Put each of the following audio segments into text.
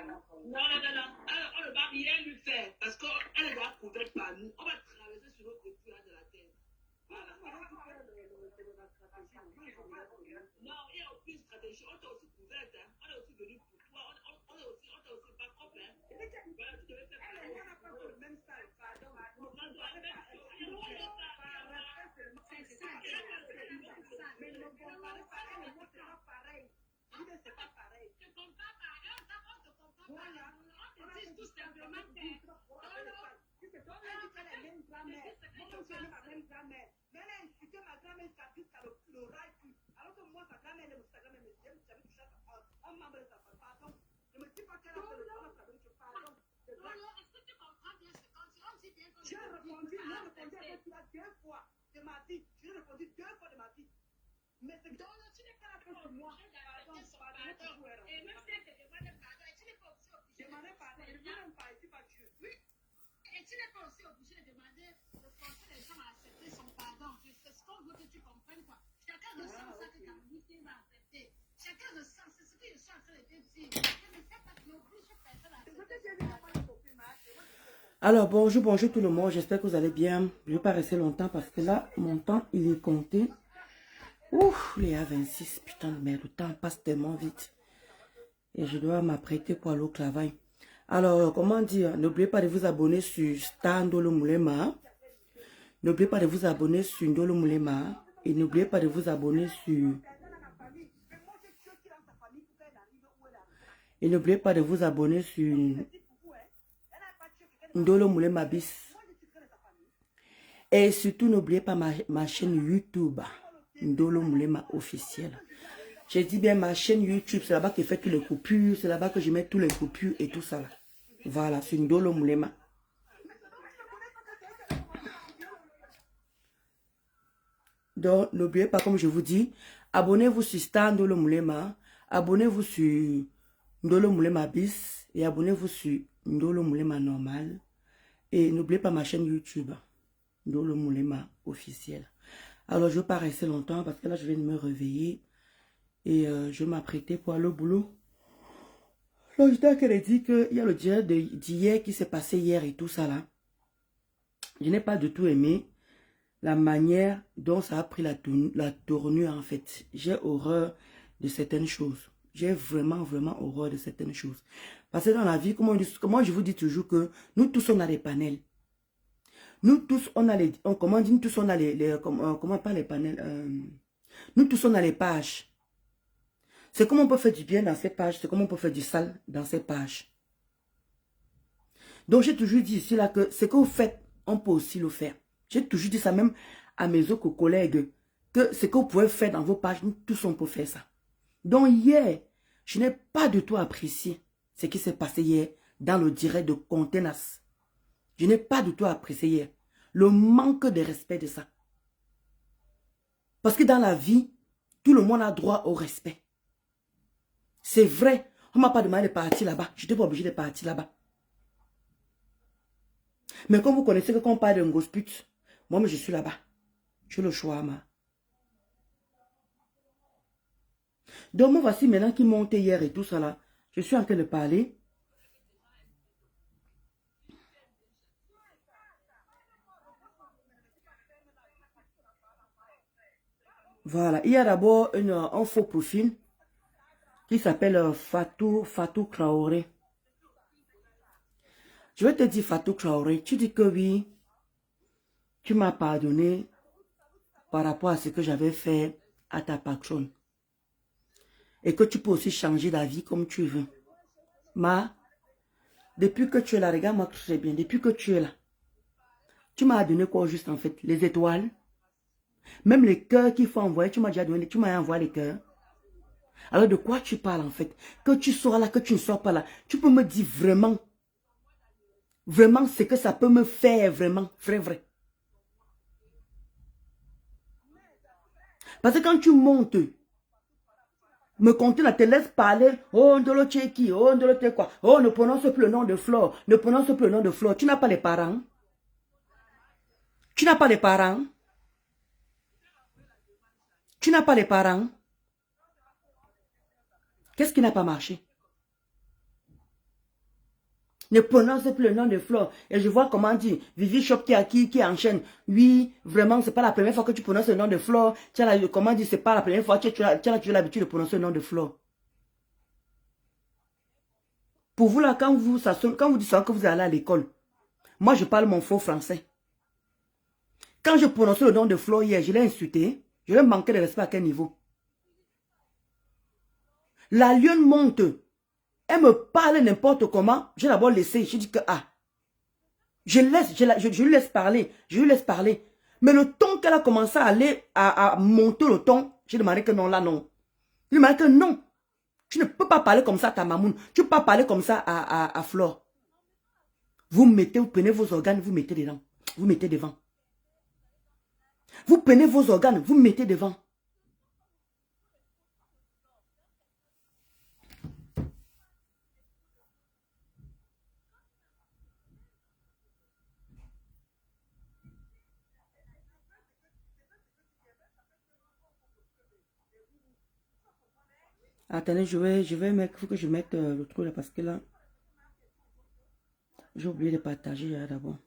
Non, non, non, non. On ne va rien lui faire parce qu'elle est là couverte par nous. On va traverser sur l'autre côté de la terre. Voilà. Non, il n'y a aucune stratégie. On t'a aussi couverte. Hein. On est aussi venu pour toi. On est aussi, on t'a aussi pas propre. Hein. Voilà, tu devais faire pareil. On n'a pas le même style. Pardon. On doit faire mais ne comparez pas. Les mots, c'est pas pareil. C'est pas pareil. Tu ne compares pas. On te compare pas. Voilà. On te dit tout simplement que... C'est toi qui as la même grand-mère. Moi, je n'ai ma même grand-mère. Mais elle a insulté ma grand-mère jusqu'à le rail. Alors que moi, sa grand-mère, sa grand-mère, j'avais touché un membre de sa famille. Pardon. Ne me dis pas qu'elle a fait le droit, ça veut dire pardon. Est-ce que tu comprends bien ce qu'on dit? On dit bien qu'on... J'ai répondu, non, répondu à toi 2 fois de ma vie. J'ai répondu 2 fois de ma vie. Mais c'est donc, tu n'es pas là pour moi. Pardon, pardon. Et même si elle te demande pardon, et tu n'es pas aussi obligé. Demander pardon, je ne même pas ici pas Dieu. Oui. Et tu n'es pas aussi obligé de demander, de forcer les gens à accepter son pardon. C'est ce qu'on veut que tu comprennes, quoi. Chacun ressent ça que Caroline va accepter. Chacun ressent, c'est ce que je suis en train de te dire. Je ne sais pas si n'oblige personne à accepter. Alors, bonjour, bonjour tout le monde. J'espère que vous allez bien. Je ne vais pas rester longtemps parce que là, mon temps, il est compté. Ouf, les A26, putain de merde, le temps passe tellement vite. Et je dois m'apprêter pour aller au travail. Alors, comment dire, n'oubliez pas de vous abonner sur Star Ndolo Moulema. N'oubliez pas de vous abonner sur Ndolo Moulema. Et n'oubliez pas de vous abonner sur... Et n'oubliez pas de vous abonner sur Ndolo Moulema Bis. Et surtout, n'oubliez pas ma chaîne YouTube. Ndolo Moulema officiel. J'ai dit bien ma chaîne YouTube, c'est là-bas que je fais toutes les coupures, c'est là-bas que je mets tous les coupures et tout ça là. Voilà, c'est Ndolo Moulema. Donc, n'oubliez pas, comme je vous dis, abonnez-vous sur Star Ndolo Moulema, abonnez-vous sur Ndolo Moulema Bis et abonnez-vous sur Ndolo Moulema normal. Et n'oubliez pas ma chaîne YouTube, Ndolo Moulema officiel. Alors, je ne vais pas rester longtemps parce que là, je viens de me réveiller. Et je m'apprêtais pour aller au boulot. L'auditeur qu'elle a dit qu'il y a le direct d'hier qui s'est passé hier et tout ça là. Je n'ai pas du tout aimé la manière dont ça a pris la tournure en fait. J'ai horreur de certaines choses. J'ai vraiment, vraiment horreur de certaines choses. Parce que dans la vie, comment je vous dis toujours que nous tous on a des panels. Nous tous on a les... comment dit, nous tous on a comment pas les panels nous tous on a les pages. C'est comme on peut faire du bien dans ces pages, c'est comme on peut faire du sale dans ces pages. Donc j'ai toujours dit ici là que ce que vous faites, on peut aussi le faire. J'ai toujours dit ça même à mes autres collègues, que ce que vous pouvez faire dans vos pages, nous tous on peut faire ça. Donc hier, je n'ai pas du tout apprécié ce qui s'est passé hier dans le direct de Contenas. Je n'ai pas du tout apprécié hier le manque de respect de ça. Parce que dans la vie, tout le monde a droit au respect. C'est vrai, on ne m'a pas demandé de partir là-bas. Je n'étais pas obligé de partir là-bas. Mais comme vous connaissez que quand on parle de Ngosput, moi je suis là-bas. J'ai le choix, ma. Donc moi voici maintenant qui monte hier et tout ça là. Je suis en train de parler. Voilà, il y a d'abord un faux profil qui s'appelle Fatou Traoré. Je vais te dire Fatou Traoré, tu dis que oui, tu m'as pardonné par rapport à ce que j'avais fait à ta patronne. Et que tu peux aussi changer d'avis comme tu veux. Ma, depuis que tu es là, regarde-moi très bien, depuis que tu es là, tu m'as donné quoi juste en fait? Les étoiles. Même les cœurs qu'il faut envoyer, tu m'as déjà donné, tu m'as envoyé les cœurs. Alors de quoi tu parles en fait? Que tu sois là, que tu ne sois pas là. Tu peux me dire vraiment, vraiment ce que ça peut me faire vraiment, vrai. Parce que quand tu montes, me compter là, te laisse parler, oh Ndolo Tcheki, oh Ndolo Tcheki quoi, oh ne prononce plus le nom de Flore, ne prononce plus le nom de Flore. Tu n'as pas les parents? Tu n'as pas les parents? Tu n'as pas les parents? Qu'est-ce qui n'a pas marché? Ne prononce plus le nom de Flore. Et je vois comment dit, Vivi Shop qui enchaîne. Oui, vraiment, c'est pas la première fois que tu prononces le nom de Flore. Comment dit, c'est pas la première fois que tu as l'habitude de prononcer le nom de Flore. Pour vous là, quand vous dites ça, que vous allez à l'école, moi je parle mon faux français. Quand je prononçais le nom de Flore hier, je l'ai insulté. Je lui ai manqué de respect à quel niveau? La lionne monte. Elle me parle n'importe comment. J'ai d'abord laissé. Je dis que, je lui laisse parler. Je lui laisse parler. Mais le ton qu'elle a commencé à aller, à monter le ton, j'ai demandé que non, là, non. J'ai demandé que non. Tu ne peux pas parler comme ça à ta mamoune. Tu ne peux pas parler comme ça à Flore. Vous prenez vos organes, vous mettez dedans. Vous mettez devant. Vous prenez vos organes, vous mettez devant. Attendez, je vais mettre, il faut que je mette le truc là parce que là, j'ai oublié de partager d'abord.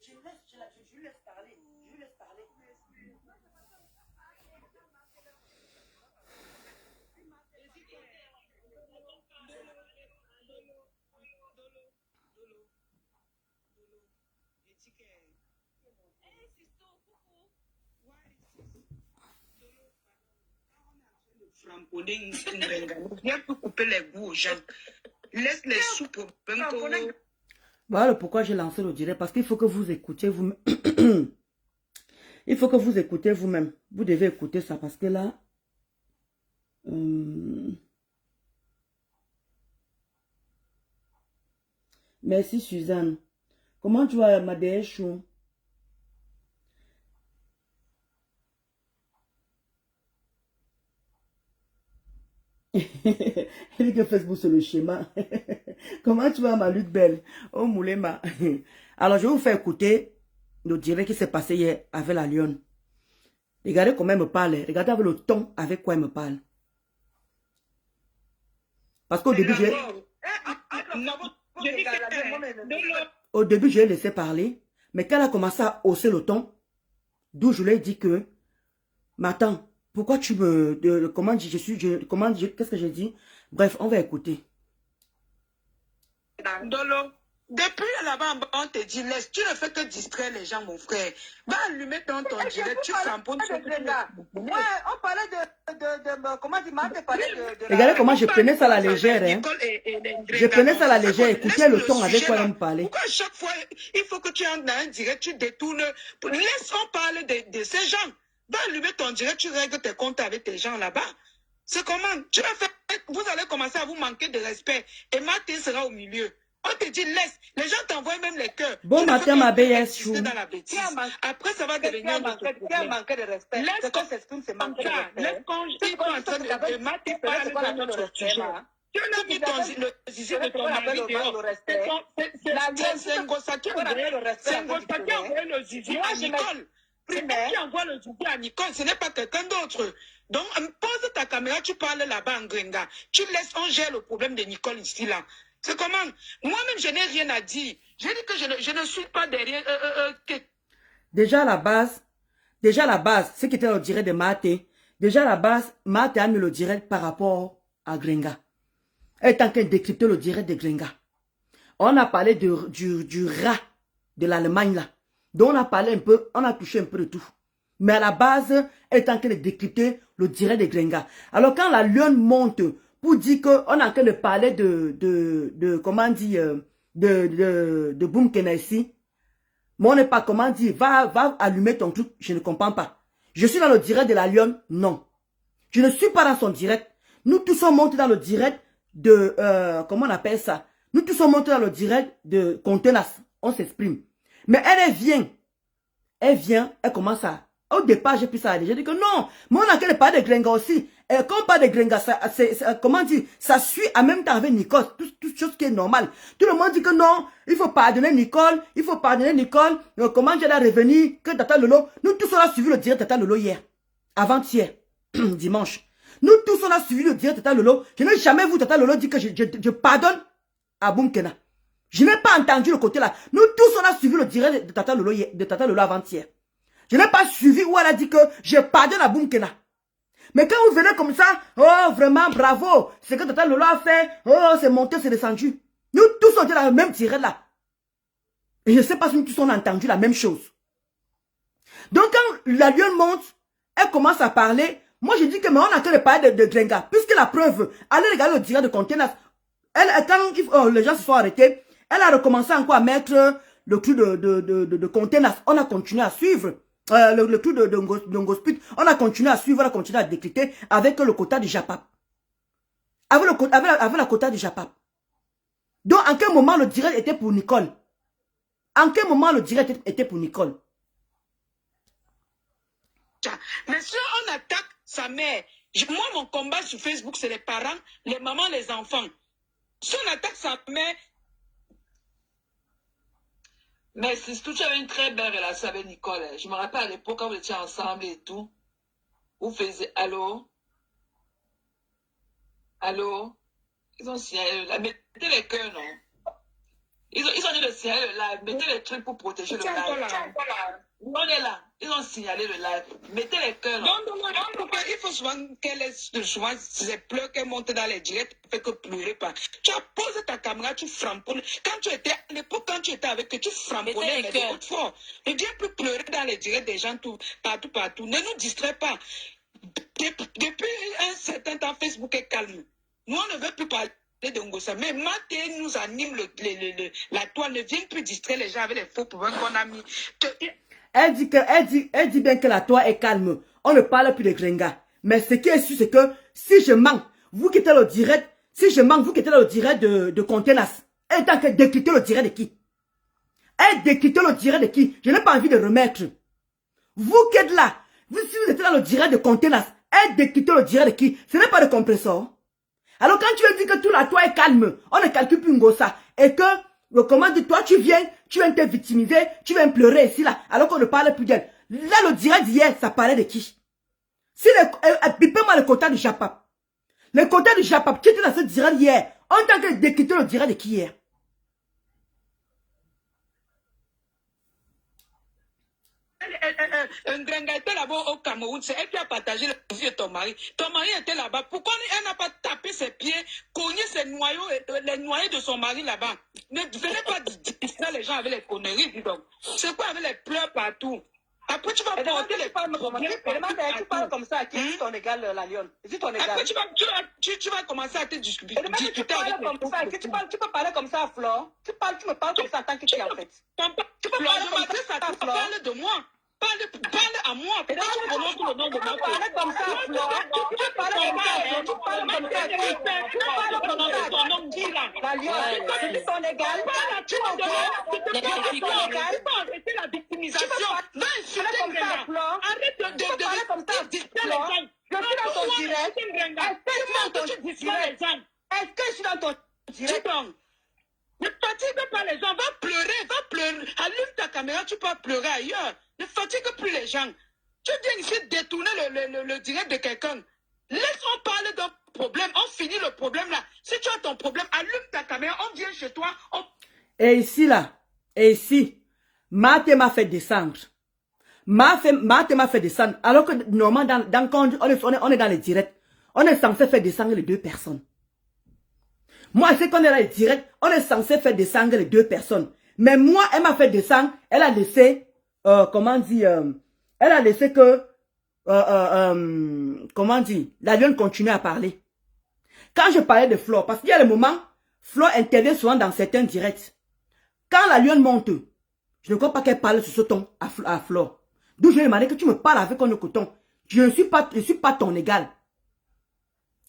Je laisse parler. Je laisse parler. Viens pour couper les goûts aux gens. Laisse les soupes. Voilà pourquoi j'ai lancé le direct. Parce qu'il faut que vous écoutiez vous-même. Il faut que vous écoutez vous-même. Vous devez écouter ça parce que là... Merci Suzanne. Comment tu vas, Madeleine Chou? Elle dit que Facebook c'est le schéma. Comment tu vas, ma lutte belle? Oh, Moulema. Alors, je vais vous faire écouter le direct qui s'est passé hier avec la lionne. Regardez comment elle me parle. Regardez avec le ton avec quoi elle me parle. Parce qu'au début, au début, je l'ai laissé parler. Mais quand elle a commencé à hausser le ton, d'où je lui ai dit que, mais attends, pourquoi tu me... qu'est-ce que j'ai dit? Bref, on va écouter. Dolo, depuis là-bas, on te dit, laisse, tu ne fais que distraire les gens, mon frère. Va allumer ton direct, tu cramponnes sur tout. Ouais, on parlait de comment dire, Marthe parlait de Regardez comment je prenais ça à la légère. Hein. Je prenais ça à la légère. Écoutez le ton avec quoi elle me parlait. Pourquoi à chaque fois, il faut que tu entres dans un direct, tu détournes. Laisse-on parler de ces gens. Va allumer ton direct, tu règles tes comptes avec tes gens là-bas. C'est comment? Tu vas faire, vous allez commencer à vous manquer de respect. Et Martin sera au milieu. On te dit laisse. Les gens t'envoient même les cœurs. Bon matin, ma BS. Dans la bêtise. Après, ça va devenir notre problème. manqué de respect. Laisse qu'on s'exprime, c'est manquer de respect. Laisse qu'on ils sont en train de Martin parler de notre sujet. Tu as mis le zizi de ton mari dehors. C'est un gossa qui a envoyé le zizi à Nicole. C'est elle qui envoie le zizi à Nicole, ce n'est pas quelqu'un d'autre. Donc, pose ta caméra, tu parles là-bas en Grenga. Tu laisses, on gère le problème de Nicole ici, là. C'est comment? Moi-même, je n'ai rien à dire. J'ai dit que je ne suis pas derrière... Déjà à la base, ce qui était le direct de Maté, déjà à la base, Maté a mis le direct par rapport à Grenga. Elle est en train de décrypter le direct de Grenga. On a parlé du rat de l'Allemagne, là. Donc on a parlé un peu, on a touché un peu de tout. Mais à la base, elle est en train de décrypter le direct de Grenga. Alors quand la lionne monte pour dire qu'on est en train de parler comment dire, de Boum Kena ici. Mais on n'est pas, comment dire, va allumer ton truc, je ne comprends pas. Je suis dans le direct de la Lyon, non. Je ne suis pas dans son direct. Nous tous sommes montés dans le direct de, comment on appelle ça? Nous tous sommes montés dans le direct de Contenas. On s'exprime. Mais elle vient, elle commence à... Au départ, j'ai pu ça aller. J'ai dit que non, moi on a qu'à parler de Grenga aussi. Et quand on parle de Grenga, comment dire, ça suit en même temps avec Nicole. Toute chose qui est normale. Tout le monde dit que non, il faut pardonner Nicole, comment j'ai la revenir, que Tata Lolo. Nous tous on a suivi le direct de Tata Lolo hier. Avant-hier, dimanche. Nous tous on a suivi le direct de Tata Lolo. Je n'ai jamais vu Tata Lolo dire que je pardonne à Boum Kena. Je n'ai pas entendu le côté là. Nous tous on a suivi le direct de Tata Lolo avant-hier. Je n'ai pas suivi où elle a dit que je pardonne à Boum Kena. Mais quand vous venez comme ça, oh vraiment bravo, c'est que Tata Lolo a fait, oh c'est monté, c'est descendu. Nous tous on était dans le même tiré là. Et je ne sais pas si nous tous on a entendu la même chose. Donc quand la lionne monte, elle commence à parler. Moi je dis que mais on a qu'à parler de Grenga. Puisque la preuve, allez regarder le direct de Contenas. Quand les gens se sont arrêtés, elle a recommencé encore à mettre le truc de Contenas. On a continué à suivre. Le truc de Ngosput, on a continué à suivre, on a continué à décrypter avec le quota du Japap. Avec la quota du Japap. Donc, en quel moment le direct était pour Nicole? En quel moment le direct était pour Nicole? Mais si on attaque sa mère, moi, mon combat sur Facebook, c'est les parents, les mamans, les enfants. Si on attaque sa mère... Mais c'est tout, tu avais une très belle relation avec Nicole. Je me rappelle à l'époque, quand vous étiez ensemble et tout. Vous faisiez allô? Allô? Ils ont signalé là. Mettez les cœurs, non? Ils ont dit de signaler le live. Mettez les trucs pour protéger le live. On est là. Ils ont signalé le live. Mettez les cœurs. Non. Il faut souvent qu'elle ait souvent ces pleurs qu'elle monte dans les directs, fait que pleurer pas. Tu as posé ta caméra, tu framponnes. Quand tu étais à l'époque, quand tu étais avec eux, tu framponnais les cœurs fort. Ne viens plus pleurer dans les directs des gens partout. Ne nous distrais pas. Depuis un certain temps, Facebook est calme. Nous, on ne veut plus parler de Ngosa. Mais Maté nous anime la toile. Ne viens plus distraire les gens avec les faux pouvoirs qu'on a mis. Elle dit bien que la toile est calme. On ne parle plus de Grenga. Mais ce qui est sûr, c'est que si je manque, vous qui êtes le direct, de Contenas, elle est en train de décrypter le direct de qui? Elle décrypte le direct de qui? Je n'ai pas envie de remettre. Vous qui êtes là, si vous êtes dans le direct de Contenas, elle décrypte le direct de qui? Ce n'est pas de compresseur. Alors quand tu veux dire que tout la toile est calme, on ne calcule plus Ngosa. Et que, comment dire, toi tu viens te victimiser, tu viens pleurer ici là, alors qu'on ne parle plus d'elle. Là le direct d'hier, ça parlait de qui? Si pipez-moi le quota du Japap. Le quota du Japap, qui était dans ce direct hier, on t'a décrypté le direct de qui hier? Grenga était là-bas au Cameroun, c'est elle qui a partagé le vie de ton mari. Ton mari était là-bas. Pourquoi elle n'a pas tapé ses pieds, cogné ses noyaux, les noyaux de son mari là-bas? Ne venez pas distraire les gens avec les conneries, dis donc. C'est quoi avec les pleurs partout? Après, tu vas porter les femmes comme ça. Tu parles comme ça à qui? Dis ton égal, la lionne. Dis ton égal. Après, tu vas commencer à te discuter avec les tu peux parler comme ça à Flore. Tu me parles comme ça en tant que tu en fait. Tu peux parler comme ça à Flore. Parle de moi. Parle à moi. Pourquoi tu prononces le nom de ma fille? Parle comme ça, Flore. Tu parles comme ça. Tu parles comme ça. Tu parles comme ça. La lionne, dis ton égal. Tu peux arrêter la victimisation. Va insulter comme ça, Flore. Arrête de parler comme ça, Flore. Je suis dans ton direct. Est-ce que je suis dans ton direct? Ne fatigue pas les gens. Va pleurer. Allume ta caméra, tu peux pleurer ailleurs. Ne fatigue plus les gens. Tu viens ici détourner le direct de quelqu'un. Laisse-on parler d'un problème. On finit le problème là. Si tu as ton problème, allume ta caméra. On vient chez toi. Et ici là. Maté m'a fait descendre. Maté m'a fait descendre. Alors que normalement, quand on est dans les directs, on est censé faire descendre les deux personnes. Moi, c'est qu'on est dans les directs, on est censé faire descendre les deux personnes. Mais moi, elle m'a fait descendre. Elle a laissé... comment dire, elle a laissé que, comment dire, la lionne continue à parler. Quand je parlais de Flore, parce qu'il y a le moment, Flore intervient souvent dans certains directs. Quand la lionne monte, je ne crois pas qu'elle parle sur ce ton à Flore. D'où je lui ai demandé que tu me parles avec un coton. Je ne suis pas ton égal.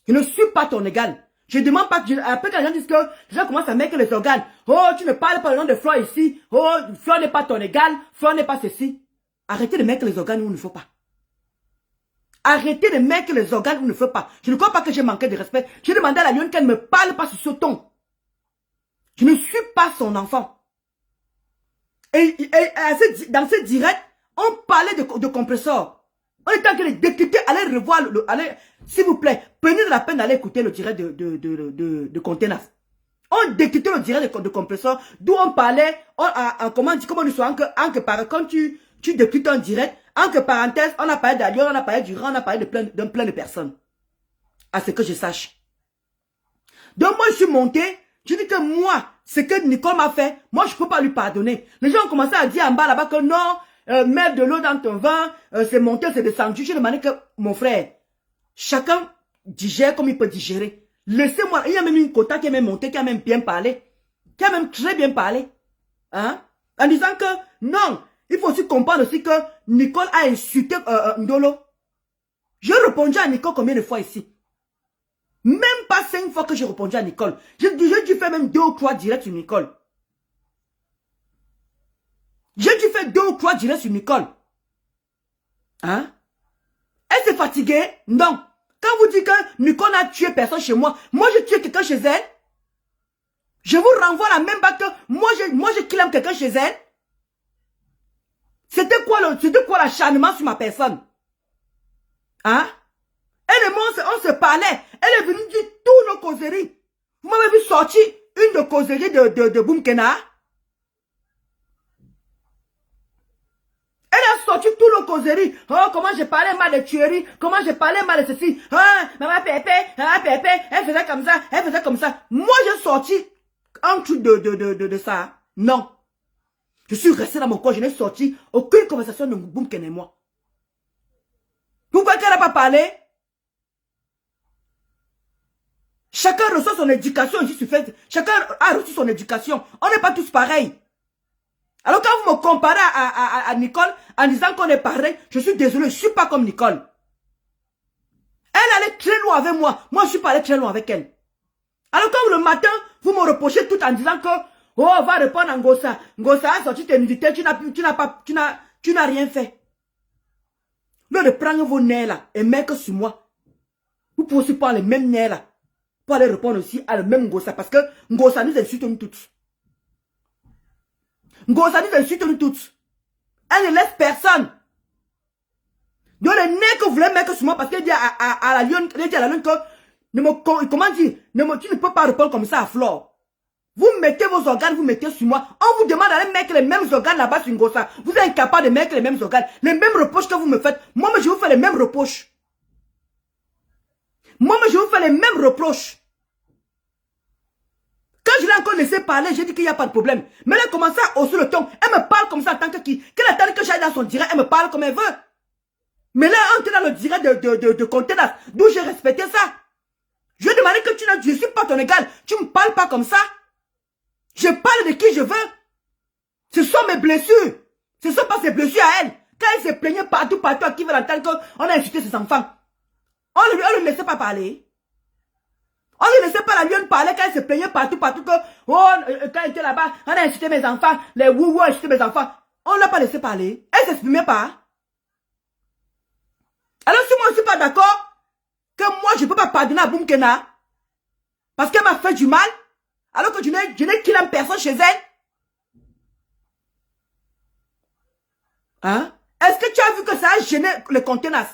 Je ne suis pas ton égal. Je ne demande pas, après quand les gens disent que les gens commencent à mettre les organes. Oh, tu ne parles pas le nom de Flore ici. Oh, Flore n'est pas ton égal. Flore n'est pas ceci. Arrêtez de mettre les organes où il ne faut pas. Arrêtez de mettre les organes où il ne faut pas. Je ne crois pas que j'ai manqué de respect. J'ai demandé à la lionne qu'elle ne me parle pas sur ce ton. Je ne suis pas son enfant. Et dans ce direct, on parlait de compresseur. On était en train de décrypter, allez revoir, s'il vous plaît, prenez de la peine d'aller écouter le direct de Contenance. On décryptait le direct de compresseur, d'où on parlait, comment nous sommes, quand tu décryptes un direct, entre parenthèses, on a parlé d'Alion, on a parlé du rang, on a parlé de plein de personnes. À ce que je sache. Donc moi, je suis monté, je dis que moi, ce que Nicole m'a fait, moi, je ne peux pas lui pardonner. Les gens ont commencé à dire en bas là-bas que non, mettre de l'eau dans ton vin, c'est monté, c'est descendu. J'ai demandé que, mon frère, chacun digère comme il peut digérer. Laissez-moi, il y a même une quota qui est même montée, qui a même bien parlé, qui a même très bien parlé. Hein? En disant que, non, il faut aussi comprendre aussi que Nicole a insulté Ndolo. J'ai répondu à Nicole combien de fois ici? Même pas 5 fois que j'ai répondu à Nicole. J'ai dû faire même 2 ou 3 directs sur Nicole. J'ai dû faire 2 ou 3 directs sur Nicole. Hein? Elle s'est fatiguée? Non. Quand vous dites que Nicole a tué personne chez moi, moi j'ai tué quelqu'un chez elle. Je vous renvoie la même balle que moi j'ai clame quelqu'un chez elle. C'était quoi l'acharnement sur ma personne? Hein? Elle et moi, on se parlait. Elle est venue dire tous nos causeries. Vous m'avez vu sortir une de causeries de Boumkena. Elle a sorti tous nos causeries. Oh, comment j'ai parlé mal de tueries. Comment j'ai parlé mal de ceci. Ah, maman Pépé, elle faisait comme ça, elle faisait comme ça. Moi, j'ai sorti un truc de ça. Non. Je suis resté dans mon corps, je n'ai sorti aucune conversation de Boumkena et moi. Pourquoi qu'elle n'a pas parlé? Chacun reçoit son éducation ici sur Facebook. Chacun a reçu son éducation. On n'est pas tous pareils. Alors quand vous me comparez à Nicole en disant qu'on est pareil, je suis désolé, je ne suis pas comme Nicole. Elle allait très loin avec moi. Moi, je suis pas allé très loin avec elle. Alors quand le matin, vous me reprochez tout en disant que oh, on va répondre à Ngosa. Ngosa a sorti tes nudités, tu n'as rien fait. Au lieu de prendre vos nerfs là et mettre sur moi, vous pouvez aussi prendre les mêmes nerfs là pour aller répondre aussi à le même Ngosa. Parce que Ngosa nous insulte nous toutes. Ngosa nous insulte nous toutes. Elle ne laisse personne. Donc les nerfs que vous voulez mettre sur moi parce qu'elle dit à la lionne, que, comment dire, tu ne peux pas répondre comme ça à Flore. Vous mettez vos organes, vous mettez sur moi. On vous demande d'aller mettre les mêmes organes là-bas sur Ngosa. Vous êtes incapable de mettre les mêmes organes. Les mêmes reproches que vous me faites. Moi, je vous fais les mêmes reproches. Moi, je vous fais les mêmes reproches. Quand je l'ai encore laissé parler, j'ai dit qu'il n'y a pas de problème. Mais elle a commencé à hausser le ton. Elle me parle comme ça en tant que qui? Qu'elle attend que j'aille dans son direct, elle me parle comme elle veut. Mais là, on était dans le direct de Contenance, d'où j'ai respecté ça. Je lui ai demandé que je ne suis pas ton égal. Tu ne me parles pas comme ça. Je parle de qui je veux. Ce sont mes blessures. Ce ne sont pas ses blessures à elle. Quand elle s'est plaignée partout, à qui veut entendre qu'on a insulté ses enfants. On ne le laissait pas parler. On ne laissait pas la lionne parler quand elle se plaignait partout que, oh, quand elle était là-bas, on a insulté mes enfants, les wouhou ont insulté mes enfants. On ne l'a pas laissé parler. Elle ne s'exprimait pas. Alors si moi je ne suis pas d'accord, que moi je ne peux pas pardonner à Boumkena, parce qu'elle m'a fait du mal, alors que je n'ai qu'il aime personne chez elle. Hein? Est-ce que tu as vu que ça a gêné les Contenance?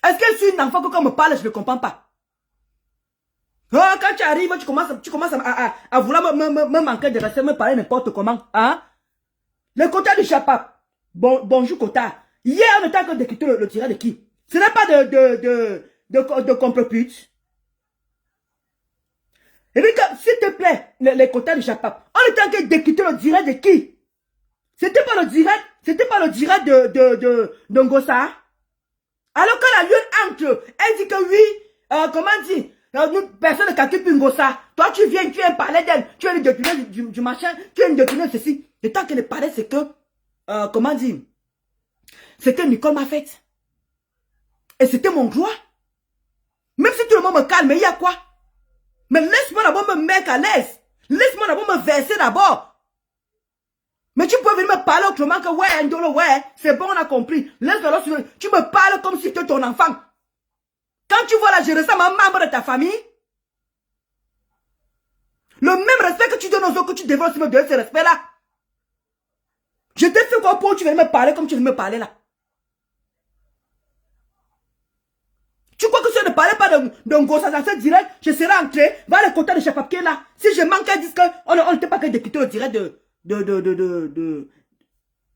Est-ce que je suis une enfant que quand on me parle, je ne comprends pas? Oh, quand tu arrives, tu commences à vouloir me manquer de respect, me parler n'importe comment. Hein? Le Kota du Chapap. Bonjour Kota. Hier, on était en train d'écouter le tirage de qui? Ce n'est pas de complot-pute. Et puis, s'il te plaît, les Kota du Chapap, on était en train d'écouter le direct de qui? C'était pas le direct de Ngosa. Alors que la lionne entre, elle dit que oui, comment dire, personne ne calcule Pingosa. Toi, tu viens parler d'elle. Tu viens de détourner du machin. Tu viens de détourner ceci. Le temps qu'elle parlait, c'est que, comment dire, c'est que Nicole m'a fait. Et c'était mon droit. Même si tout le monde me calme, mais il y a quoi? Mais laisse-moi d'abord me mettre à l'aise. Laisse-moi d'abord me verser d'abord. Mais tu peux venir me parler autrement que ouais, Ndolo, ouais, c'est bon, on a compris. Laisse-le, tu me parles comme si c'était ton enfant. Quand tu vois là, je ressemble à un membre de ta famille. Le même respect que tu donnes aux autres, que tu devrais aussi me donner ce respect-là. Je t'ai fait quoi pour que tu viennes me parler comme tu viens me parler là? Tu crois que si je ne parlais pas d'un gros assassin direct, je serais entré, va les côtés de chef papier là. Si je manque à dire qu'on n'était pas que d'écouter le direct de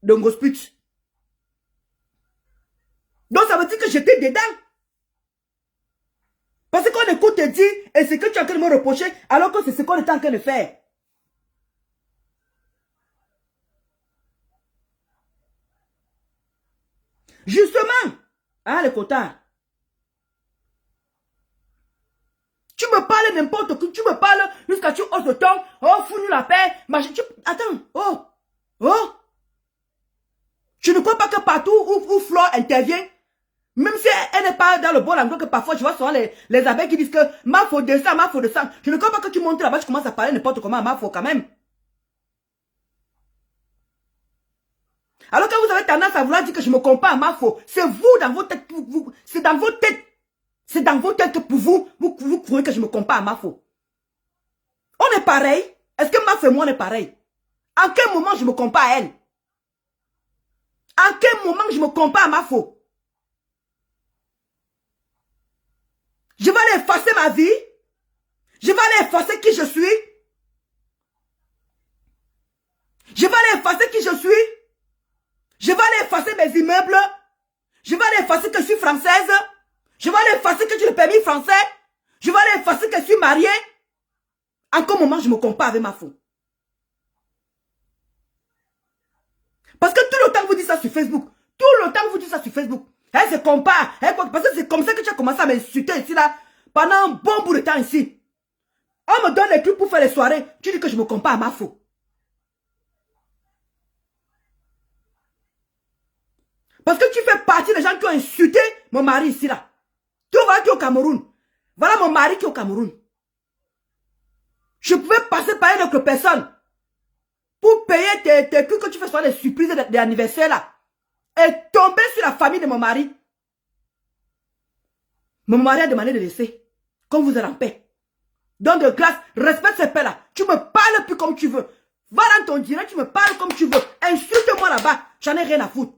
Ngosput. Donc ça veut dire que j'étais dedans. Parce qu'on écoute et dit, et c'est que tu es en train de me reprocher, alors que c'est ce qu'on est en train de faire. Justement, hein, les quotas. Tu me parles n'importe quoi, tu me parles jusqu'à tu oses le temps, oh, fous-nous la paix, machin, attends, oh. Tu ne crois pas que partout où Flore intervient, même si elle n'est pas dans le bon endroit, que parfois je vois souvent les abeilles qui disent que ma faute de ça, ma faute de ça. Je ne crois pas que tu montes là-bas, tu commences à parler n'importe comment à ma faute quand même. Alors que vous avez tendance à vouloir dire que je me compare à ma faute, c'est vous dans votre tête, c'est dans votre tête. C'est dans vos têtes que pour vous croyez que je me compare à Mafo. On est pareil. Est-ce que Mafo et moi on est pareil? En quel moment je me compare à elle? En quel moment je me compare à Mafo? Je vais aller effacer ma vie. Je vais aller effacer qui je suis. Je vais aller effacer qui je suis. Je vais aller effacer mes immeubles. Je vais aller effacer que je suis française. Je vais aller effacer que j'ai le permis français. Je vais aller effacer que je suis mariée. En quel moment je me compare avec ma femme? Parce que tout le temps vous dites ça sur Facebook. Tout le temps vous dites ça sur Facebook. Elle se compare. Parce que c'est comme ça que tu as commencé à m'insulter ici là. Pendant un bon bout de temps ici. On me donne les trucs pour faire les soirées. Tu dis que je me compare à ma femme. Parce que tu fais partie des gens qui ont insulté mon mari ici là. Tu vois qui est au Cameroun. Voilà mon mari qui est au Cameroun. Je pouvais passer par une autre personne pour payer tes trucs que tu fais sur les surprises d'anniversaire là. Et tomber sur la famille de mon mari. Mon mari a demandé de laisser. Comme vous êtes en paix. Donc de grâce, respecte ces paix là. Tu me parles plus comme tu veux. Va dans ton direct, tu me parles comme tu veux. Insulte-moi là-bas. J'en ai rien à foutre.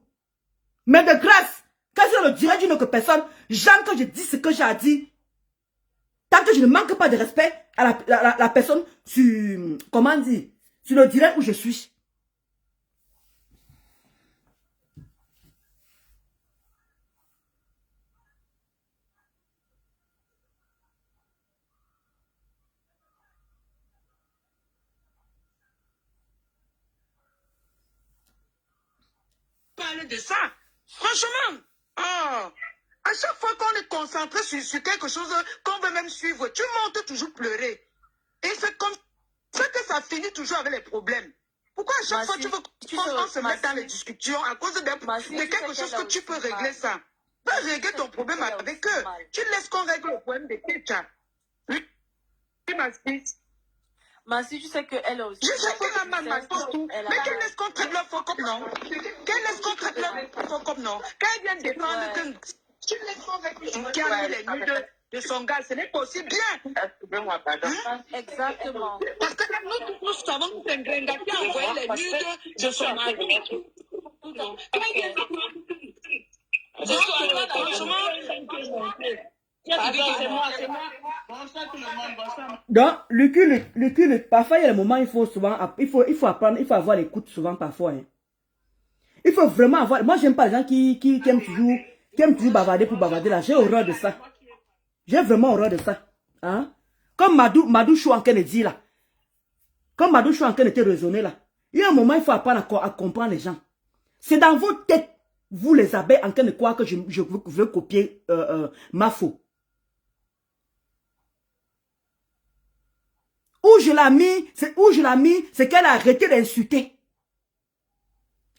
Mais de grâce, quand c'est le direct d'une autre personne, genre que je dis ce que j'ai à dire, tant que je ne manque pas de respect à la personne sur, comment dire, sur le direct où je suis. Parler de ça, franchement, oh. À chaque fois qu'on est concentré sur quelque chose, qu'on veut même suivre, tu montes toujours pleurer. Et c'est comme ça que ça finit toujours avec les problèmes. Pourquoi à chaque fois tu veux qu'on se mette dans les discussions à cause de quelque chose que tu peux régler ça? Va régler ton problème avec eux. Tu laisses qu'on règle le problème de quelqu'un. Oui, Massi, tu sais qu'elle aussi. Je sais qu'elle a mal partout. Mais qu'elle laisse qu'on traite leur faux comme non. Qu'elle laisse qu'on traite leur faux comme non. Quand elle vient défendre que tu laisses qu'on règle qui a mis les nudes de son gars, ce n'est pas aussi bien. Hein? Exactement. Parce que nous savons que c'est un gringa qui a envoyé les nudes de son mari. Donc, Lucu, parfois il y a des moments, il faut apprendre, il faut avoir l'écoute souvent parfois. Hein. Il faut vraiment avoir. Moi, j'aime pas les gens qui aiment toujours bavarder pour bavarder là. J'ai horreur de ça. J'ai vraiment horreur de ça. Hein? Comme Madou Chou en train de dire là. Comme Madou Chou en train de te raisonner là. Il y a un moment, il faut apprendre à comprendre les gens. C'est dans vos têtes, vous les abeilles, en train de croire que je veux copier ma faux. je l'ai mis, c'est qu'elle a arrêté d'insulter.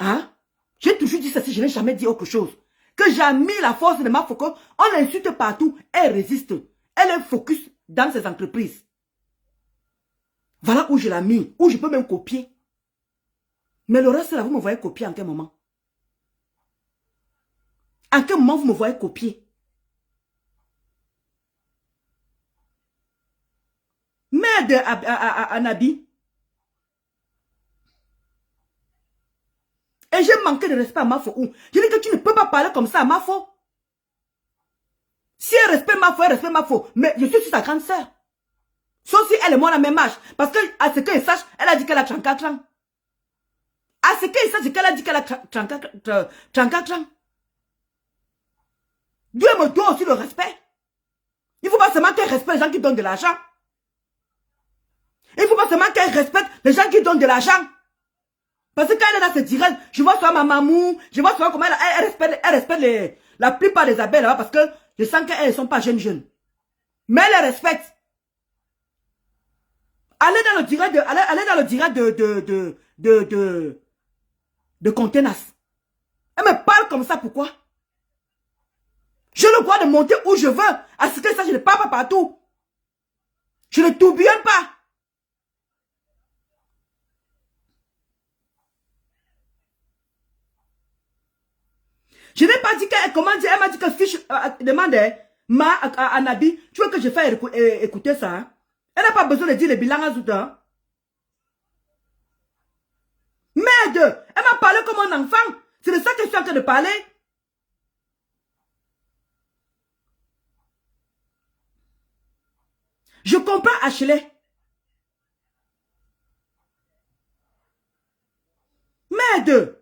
Hein? J'ai toujours dit ça, si je n'ai jamais dit autre chose. Que j'ai mis la force de ma Foko, on l'insulte partout, elle résiste. Elle est focus dans ses entreprises. Voilà où je l'ai mis, où je peux même copier. Mais le reste là, vous me voyez copier en quel moment? En quel moment vous me voyez copier? Mère de Anabi. Et j'ai manqué de respect à Mafo. Je dis que tu ne peux pas parler comme ça à Mafo. Si elle respecte Mafo, mais je suis sa grande sœur. Sauf si elle et moi la même âge. Parce que, à ce qu'elle sache, elle a dit qu'elle a 34 ans. À ce qu'elle sache qu'elle a dit qu'elle a 34 ans. Dieu me doit aussi le respect. Il ne faut pas seulement qu'elle respecte les gens qui donnent de l'argent. Il ne faut pas seulement qu'elle respecte les gens qui donnent de l'argent. Parce que quand elle est dans ce direct, je vois souvent ma mamou, je vois souvent comment elle respecte la plupart des abeilles là-bas parce que je sens qu'elles ne sont pas jeunes. Mais elle les respecte. Allez dans le direct de Contenas. Elle me parle comme ça, pourquoi? Je le droit de monter où je veux. À ce que ça, je ne parle pas partout. Je ne tourbillonne pas. Je n'ai pas dit qu'elle, comment dire, elle m'a dit que fiche, demande à Nabi, tu veux que je fasse écouter ça, hein? Elle n'a pas besoin de dire le bilan à Zouta. Hein? Merde, elle m'a parlé comme un enfant. C'est de ça que je suis en train de parler. Je comprends Ashley. Merde,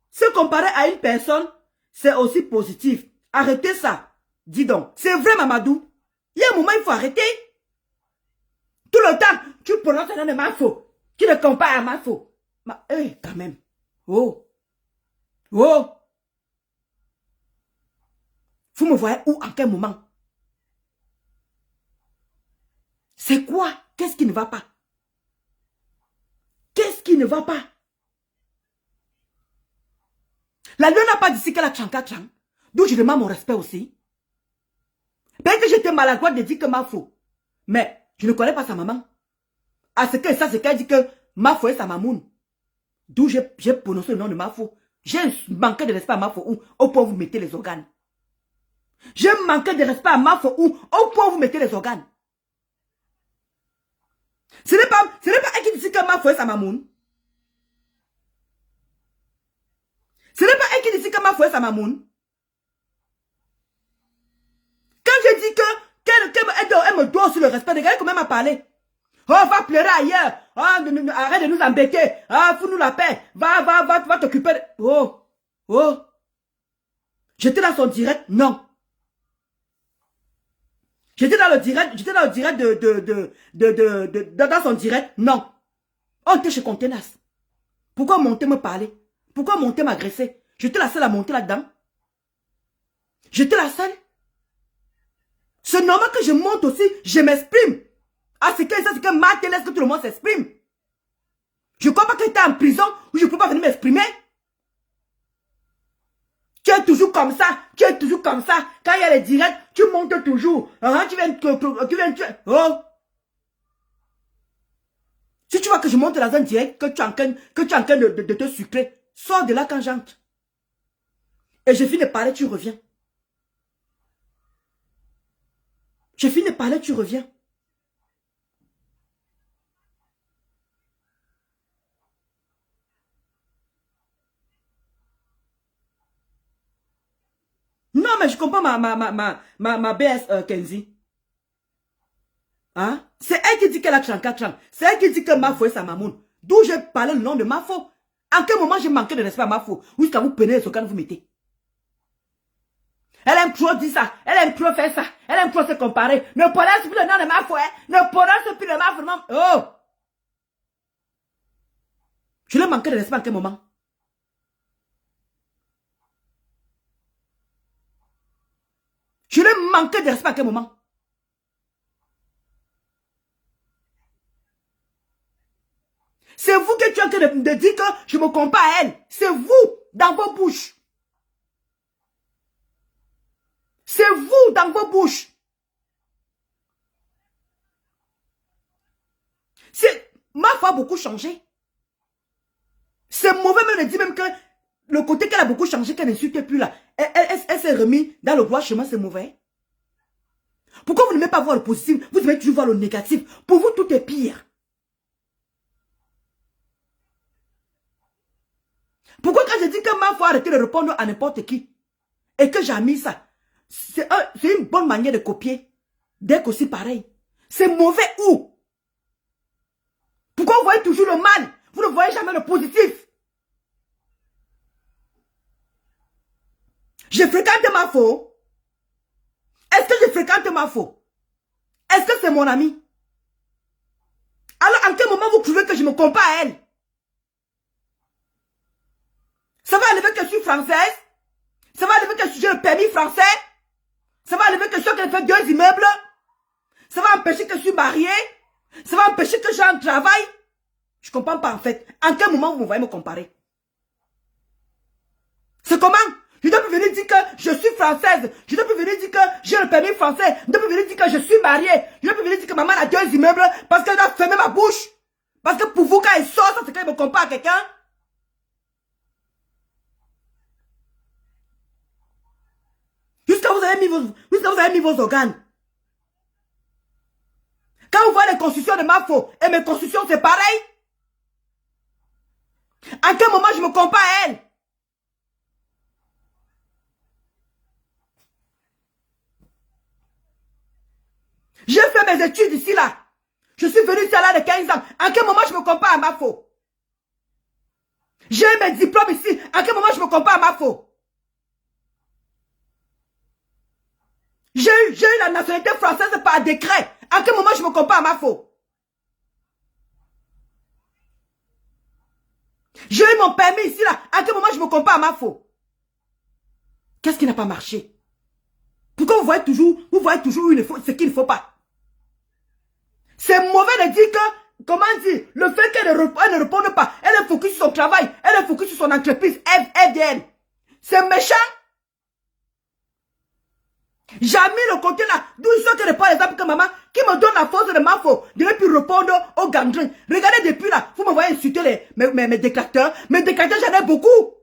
se comparer à une personne, c'est aussi positif. Arrêtez ça. Dis donc, c'est vrai Mamadou. Il y a un moment, il faut arrêter. Tout le temps, tu prononces un nom de Mafo. Tu le compares à Mafo. Quand même. Oh. Oh. Vous me voyez où, en quel moment? C'est quoi? Qu'est-ce qui ne va pas? Qu'est-ce qui ne va pas? La lune n'a pas dit qu'elle a 34 ans. D'où je demande mon respect aussi. Bien que j'étais maladroite de dire que Mafo. Mais je ne connais pas sa maman. À ce que ça, c'est qu'elle dit que Mafo est sa mamoune. D'où j'ai prononcé le nom de Mafo. J'ai manqué de respect à Mafo où au point où vous mettez les organes. J'ai manqué de respect à Mafo où au point où vous mettez les organes. Ce n'est pas elle qui dit que Mafo est sa mamoune. Ce n'est pas elle qui dit que Mafo est sa mamoune. Quand je dis qu'elle me doit aussi le respect, regardez comment elle m'a parlé. Oh, va pleurer ailleurs. Oh, arrête de nous embêter. Ah, fous-nous la paix. Va t'occuper. Oh. J'étais dans son direct, non. J'étais dans le direct dans son direct, non. On était chez Contenas. Pourquoi monter me parler? Pourquoi monter m'agresser? J'étais la seule à monter là-dedans. J'étais la seule. C'est normal que je monte aussi, je m'exprime. Ah, c'est que ma télé, est-ce que tout le monde s'exprime? Je ne crois pas que tu es en prison où je ne peux pas venir m'exprimer. Tu es toujours comme ça, Quand il y a les directs, tu montes toujours. Tu viens. Oh! Si tu vois que je monte dans un direct, que tu es en train de te sucrer, sors de là quand j'entre. Et je finis de parler, tu reviens. Je finis de parler, tu reviens. Non, mais je comprends ma BS Kenzie. Hein? C'est elle qui dit qu'elle a 34 ans. C'est elle qui dit que Mafo est sa mamoune. D'où j'ai parlé le nom de Mafo. En quel moment j'ai manqué de respect à Mafo? Jusqu'à vous peiner les organes, vous mettez. Elle aime trop dire ça. Elle aime trop faire ça. Elle aime trop se comparer. Ne prononce plus le nom de Mafo. Ne prononce plus le Mafo. Non. Oh! Je l'ai manqué de respect en quel moment? Je l'ai manqué de respect à quel moment? C'est vous qui êtes en train de dire que je me compare à elle. C'est vous, dans vos bouches. C'est vous, dans vos bouches. Ma foi a beaucoup changé. C'est mauvais, mais elle dit même que le côté qu'elle a beaucoup changé, qu'elle n'insulte plus là. Elle s'est remise dans le droit chemin, c'est mauvais. Pourquoi vous n'aimez pas voir le positif? Vous aimez toujours voir le négatif. Pour vous, tout est pire. Pourquoi quand je dis que ma foi a arrêté de répondre à n'importe qui et que j'ai mis ça, c'est une bonne manière de copier. Dès qu'aussi pareil. C'est mauvais où? Pourquoi vous voyez toujours le mal? Vous ne voyez jamais le positif. Je fréquente ma faux. Est-ce que je fréquente ma faux? Est-ce que c'est mon ami? Alors, en quel moment vous trouvez que je me compare à elle? Ça va arriver que je suis française? Ça va arriver que j'ai le permis français? Ça va arriver que je suis en train de faire 2 immeubles? Ça va empêcher que je suis mariée? Ça va empêcher que j'ai un travail? Je ne comprends pas en fait. En quel moment vous me voyez me comparer? C'est comment? Je dois plus venir dire que je suis française. Je dois plus venir dire que j'ai le permis français. Je dois plus venir dire que je suis mariée. Je dois plus venir dire que maman a 2 immeubles parce qu'elle doit fermer ma bouche. Parce que pour vous, quand elle sort, ça c'est quand elle me compare à quelqu'un. Jusqu'à vous avez mis vos organes. Quand vous voyez les constructions de ma faux et mes constructions, c'est pareil. À quel moment je me compare à elle? J'ai fait mes études ici, là. Je suis venu ici à l'âge de 15 ans. À quel moment je me compare à ma faux? J'ai mes diplômes ici. À quel moment je me compare à ma faux? J'ai eu la nationalité française par décret. À quel moment je me compare à ma faux? J'ai eu mon permis ici, là. À quel moment je me compare à ma faux? Qu'est-ce qui n'a pas marché? Pourquoi vous voyez toujours ce qu'il ne faut pas? C'est mauvais de dire que, comment dire, le fait qu'elle ne réponde pas, elle est focus sur son travail, elle est focus sur son entreprise, FDN. C'est méchant. J'ai mis le côté là, d'où ils sont que par exemple que maman, qui me donne la force de ma faute, de ne plus répondre aux gangrènes. Regardez depuis là, vous me voyez insulter mes détracteurs. Mes détracteurs, j'en ai beaucoup.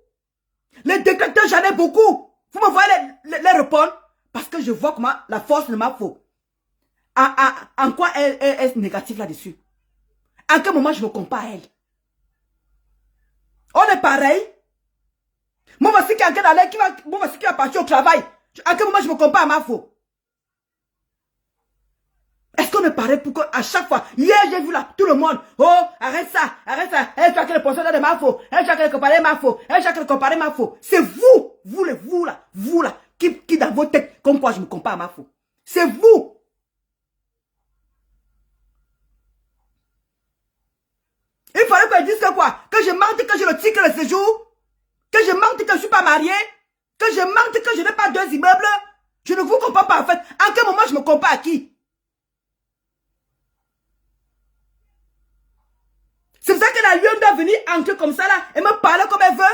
Les détracteurs, j'en ai beaucoup. Vous me voyez les répondre. Parce que je vois comment la force de ma faute. En quoi elle est négative là-dessus? À quel moment je me compare à elle? On est pareil. Moi, voici quelqu'un d'aller qui va partir au travail. À quel moment je me compare à ma faute? Est-ce qu'on est pareil pour qu'à chaque fois, hier j'ai vu là, tout le monde, oh, arrête ça, elle chacun le pourcentage de ma faute, elle chacun le comparer ma faute, elle chacun le comparer ma faute. C'est vous là, qui dans vos têtes, comme quoi je me compare à ma faute. C'est vous. Il fallait que je dise que quoi? Que je mente que j'ai le titre de séjour? Que je mente que je ne suis pas mariée? Que je mente que je n'ai pas 2 immeubles? Je ne vous comprends pas en fait. En quel moment je me compare à qui? C'est pour ça que la lionne doit venir entrer comme ça là et me parler comme elle veut.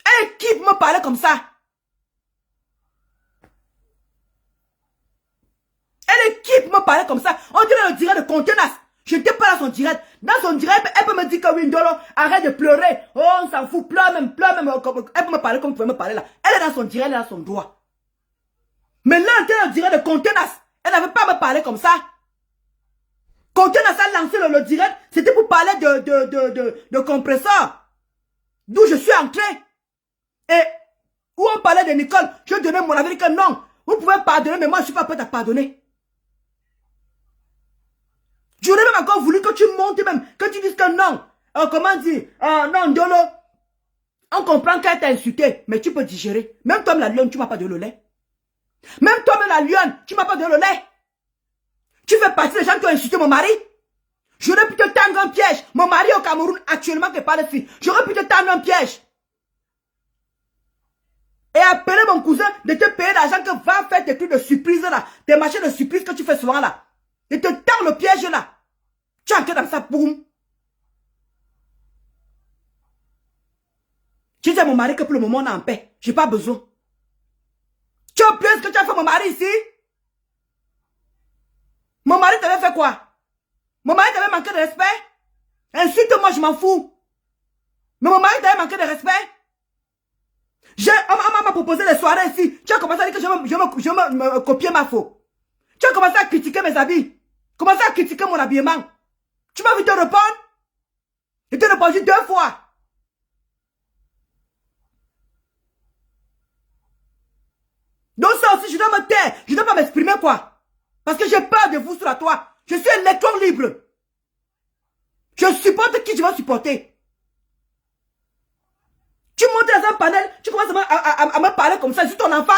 Elle qui me parler comme ça? Elle est qui pour me parler comme ça? On dirait le direct de Contenas. Je n'étais pas dans son direct. Dans son direct, elle peut me dire que oui, Ndolo, arrête de pleurer. Oh, on s'en fout, pleure même. Elle peut me parler comme vous pouvez me parler là. Elle est dans son direct, elle est dans son droit. Mais là, elle était dans le direct de Contenas. Elle n'avait pas à me parler comme ça. Contenas a lancé le direct, c'était pour parler de compresseur. D'où je suis entré. Et où on parlait de Nicole, je donnais mon avis que non. Vous pouvez pardonner, mais moi je ne suis pas prête à pardonner. J'aurais même encore voulu que tu montes même, que tu dises que non. Comment dire? Non, Ndolo. On comprend qu'elle t'a insulté, mais tu peux digérer. Même toi, la lionne, tu ne m'as pas donné le lait. Même toi, la lionne, tu ne m'as pas donné le lait. Tu fais partie des gens qui ont insulté mon mari. J'aurais pu te tendre un piège. Mon mari au Cameroun, actuellement, qui parle de fille. J'aurais pu te tendre un piège. Et appeler mon cousin de te payer l'argent que va faire tes trucs de surprise là. Tes machins de surprise que tu fais souvent là. Et te tendre le piège là. Tu es entré dans ça, boum. Tu dis à mon mari que pour le moment on est en paix. J'ai pas besoin. Tu as oublié ce que tu as fait mon mari ici? Mon mari t'avait fait quoi? Mon mari t'avait manqué de respect? Insulte-moi, je m'en fous. Mais mon mari t'avait manqué de respect? On m'a proposé les soirées ici. Tu as commencé à dire que je vais me copier ma faute. Tu as commencé à critiquer mes habits. Commencé à critiquer mon habillement. Tu m'as vu te répondre? Je t'ai répondu 2 fois. Donc ça aussi, je dois me taire. Je ne dois pas m'exprimer quoi. Parce que j'ai peur de vous sur la toile. Je suis un électron libre. Je supporte qui je vais supporter. Tu montes dans un panel, tu commences à me parler comme ça. Je suis ton enfant.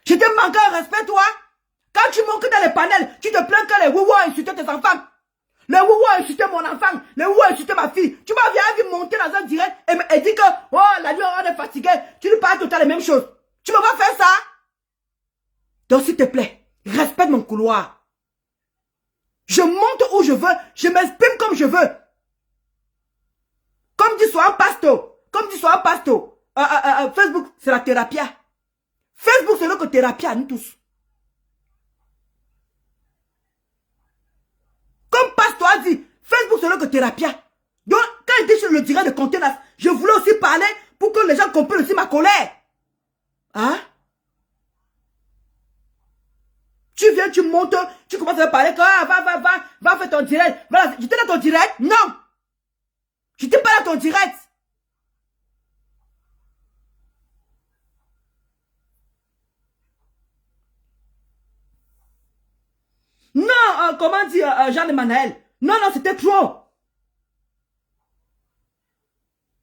Je te manque un respect, toi. Quand tu montes dans les panels, tu te plains que les wouwa insultent tes enfants. Les wouwa insultent mon enfant. Les wouwa insultent ma fille. Tu m'as vu monter dans un direct et dire que, oh, la nuit, on est fatigué. Tu lui parles tout à la même chose. Tu me vas faire ça? Donc, s'il te plaît, respecte mon couloir. Je monte où je veux. Je m'exprime comme je veux. Comme dit soit un pasto. Comme dit soit un pasto. Facebook, c'est la thérapie. Facebook, c'est notre thérapie à nous tous. Comme Pasto a dit, Facebook, c'est notre thérapie. Donc, quand il dit sur le direct de contenance, je voulais aussi parler pour que les gens comprennent aussi ma colère. Hein? Tu viens, tu montes, tu commences à parler que, va faire ton direct. Voilà, j'étais dans ton direct? Non! J'étais pas dans ton direct. Non, comment dire, Jean-Emmanuel? Non, c'était trop.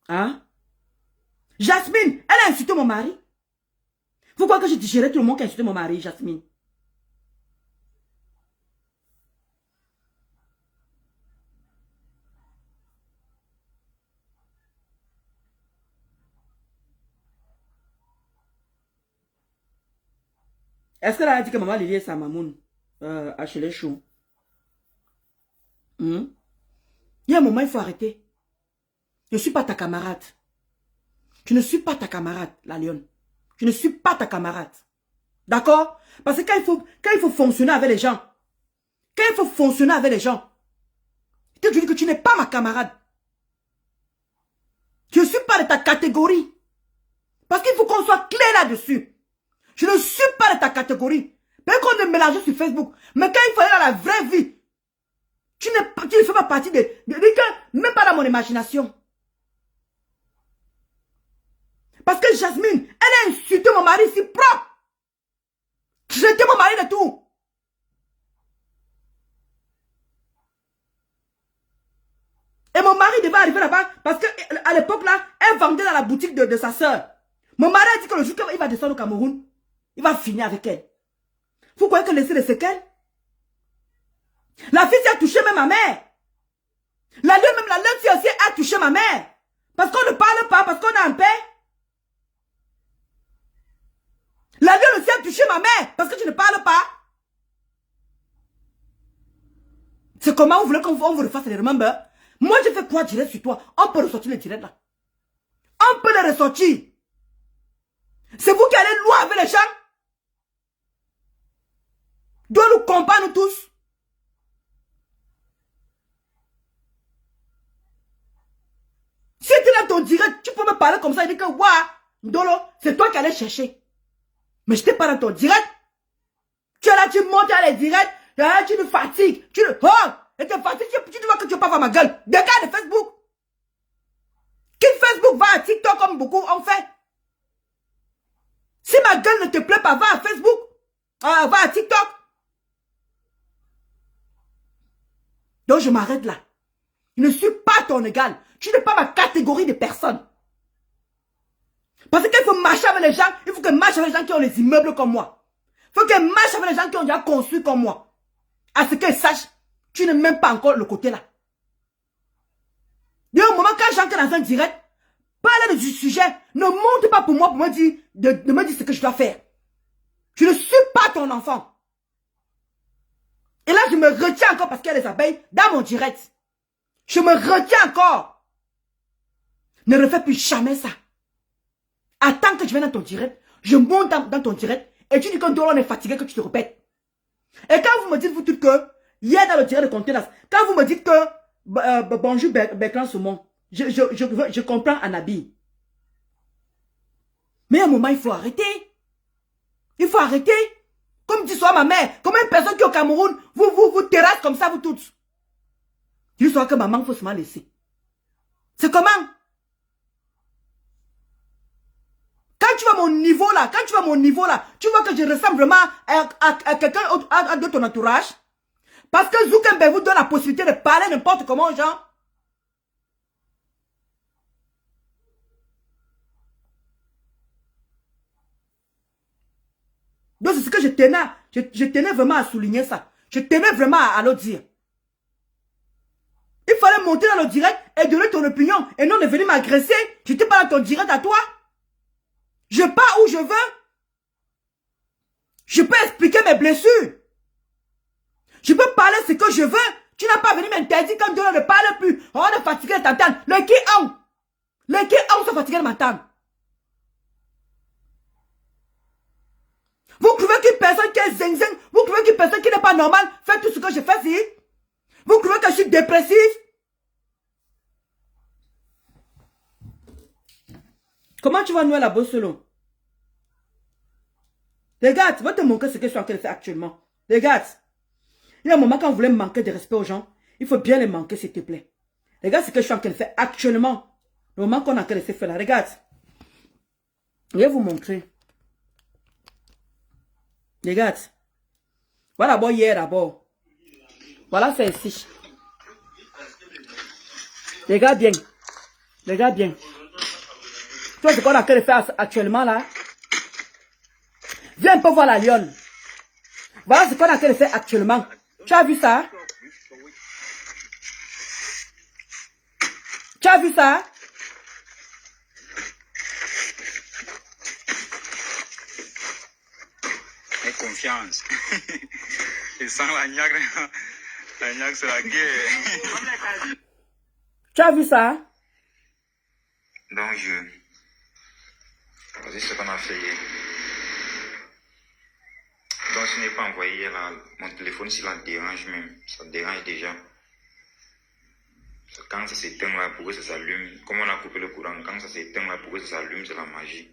Hein? Jasmine, elle a insulté mon mari. Vous croyez que je digérais tout le monde qui a insulté mon mari, Jasmine? Est-ce qu'elle a dit que maman Lily est sa mamoune à chez les choux? Il y a un moment, il faut arrêter. Je ne suis pas ta camarade. Je ne suis pas ta camarade, la lionne. Je ne suis pas ta camarade. D'accord? Parce que quand il faut fonctionner avec les gens, je te dis que tu n'es pas ma camarade. Je ne suis pas de ta catégorie. Parce qu'il faut qu'on soit clair là-dessus. Je ne suis pas de ta catégorie. Même qu'on est mélangé sur Facebook. Mais quand il faut aller dans la vraie vie, tu ne fais pas partie même pas dans mon imagination. Parce que Jasmine, elle a insulté mon mari si propre. J'étais mon mari de tout. Et mon mari devait arriver là-bas parce qu'à l'époque là, elle vendait dans la boutique de sa soeur. Mon mari a dit que le jour qu'il va descendre au Cameroun, il va finir avec elle. Vous croyez que laisser les séquelles? La fille a touché même ma mère. La fille aussi a touché ma mère. Parce qu'on ne parle pas, parce qu'on est en paix. La lionne aussi a touché ma mère, parce que tu ne parles pas. C'est comment vous voulez qu'on vous le fasse les remember? Moi, je fais quoi direct sur toi? On peut ressortir le direct là. On peut le ressortir. C'est vous qui allez loin avec les gens. Doit nous comprendre tous. Si tu es dans ton direct, tu peux me parler comme ça et dire que, waouh, Ndolo, c'est toi qui allais chercher. Mais je n'étais pas dans ton direct. Tu es là, tu montes à les directs, tu nous fatigues. Et te fatigues, tu vois que tu ne peux pas voir ma gueule. Dégage de Facebook. Quitte Facebook, va à TikTok comme beaucoup ont fait. Si ma gueule ne te plaît pas, va à Facebook. Va à TikTok. Donc je m'arrête là. Je ne suis pas ton égal. Tu n'es pas ma catégorie de personnes. Parce qu'il faut marcher avec les gens. Il faut que je marche avec les gens qui ont les immeubles comme moi. Il faut que je marche avec les gens qui ont déjà construit comme moi. À ce qu'ils sachent, tu n'es même pas encore le côté là. Et au moment quand j'entre dans un direct, parle du sujet, ne monte pas pour moi pour me dire, de me dire ce que je dois faire. Je ne suis pas ton enfant. Et là, je me retiens encore parce qu'il y a les abeilles dans mon direct. Je me retiens encore. Ne refais plus jamais ça. Attends que je vienne dans ton direct. Je monte dans ton direct. Et tu dis que Ndolo est fatigué, que tu te répètes. Et quand vous me dites, vous toutes que, hier dans le direct de Contenance, quand vous me dites que, bonjour Bertrand Saumon, je comprends Anabi. Mais à un moment, il faut arrêter. Il faut arrêter. Comme dit soit ma mère, comme une personne qui est au Cameroun, vous terrasse comme ça, vous toutes. Je sais que maman, il faut se m'en laisser. C'est comment? Quand tu vois mon niveau là, tu vois que je ressemble vraiment à quelqu'un de ton entourage. Parce que Zuckerberg vous donne la possibilité de parler n'importe comment aux gens. Donc c'est ce que je tenais vraiment à souligner ça. Je tenais vraiment à le dire. Il fallait monter dans le direct et donner ton opinion et non de venir m'agresser. Je n'étais pas dans ton direct à toi. Je pars où je veux. Je peux expliquer mes blessures. Je peux parler ce que je veux. Tu n'as pas venu m'interdire quand Dieu ne parle plus. On est fatigué de t'entendre. Les qui ont sont fatigués de m'entendre. Vous trouvez qu'une personne qui est zing-zing, vous trouvez qu'une personne qui n'est pas normale fait tout ce que je fais ici? Vous trouvez que je suis dépressif? Comment tu vas nouer la bosse selon? Les gars, tu vas te montrer ce que je suis en train de faire actuellement. Les gars, il y a un moment quand vous voulez manquer de respect aux gens, il faut bien les manquer s'il te plaît. Les gars, ce que je suis en train de faire actuellement, le moment qu'on a en train de se faire là, regarde. Je vais vous montrer. Regarde. Voilà d'abord hier d'abord. Voilà c'est ici. Regarde bien. Regarde bien. Tu vois ce qu'on a en train de faire actuellement là? Viens un peu voir la lionne. Voilà ce qu'on a en train de faire actuellement. Tu as vu ça? Tu as vu ça? Confiance. Et sans la niaque c'est la guerre. Tu as vu ça? Donc voici ce qu'on a fait hier. Donc ce n'est pas envoyé hier là, mon téléphone s'il la dérange même, ça dérange déjà. Quand ça s'éteint là pour que ça s'allume, comme on a coupé le courant, quand ça s'éteint là pour que ça s'allume, c'est la magie.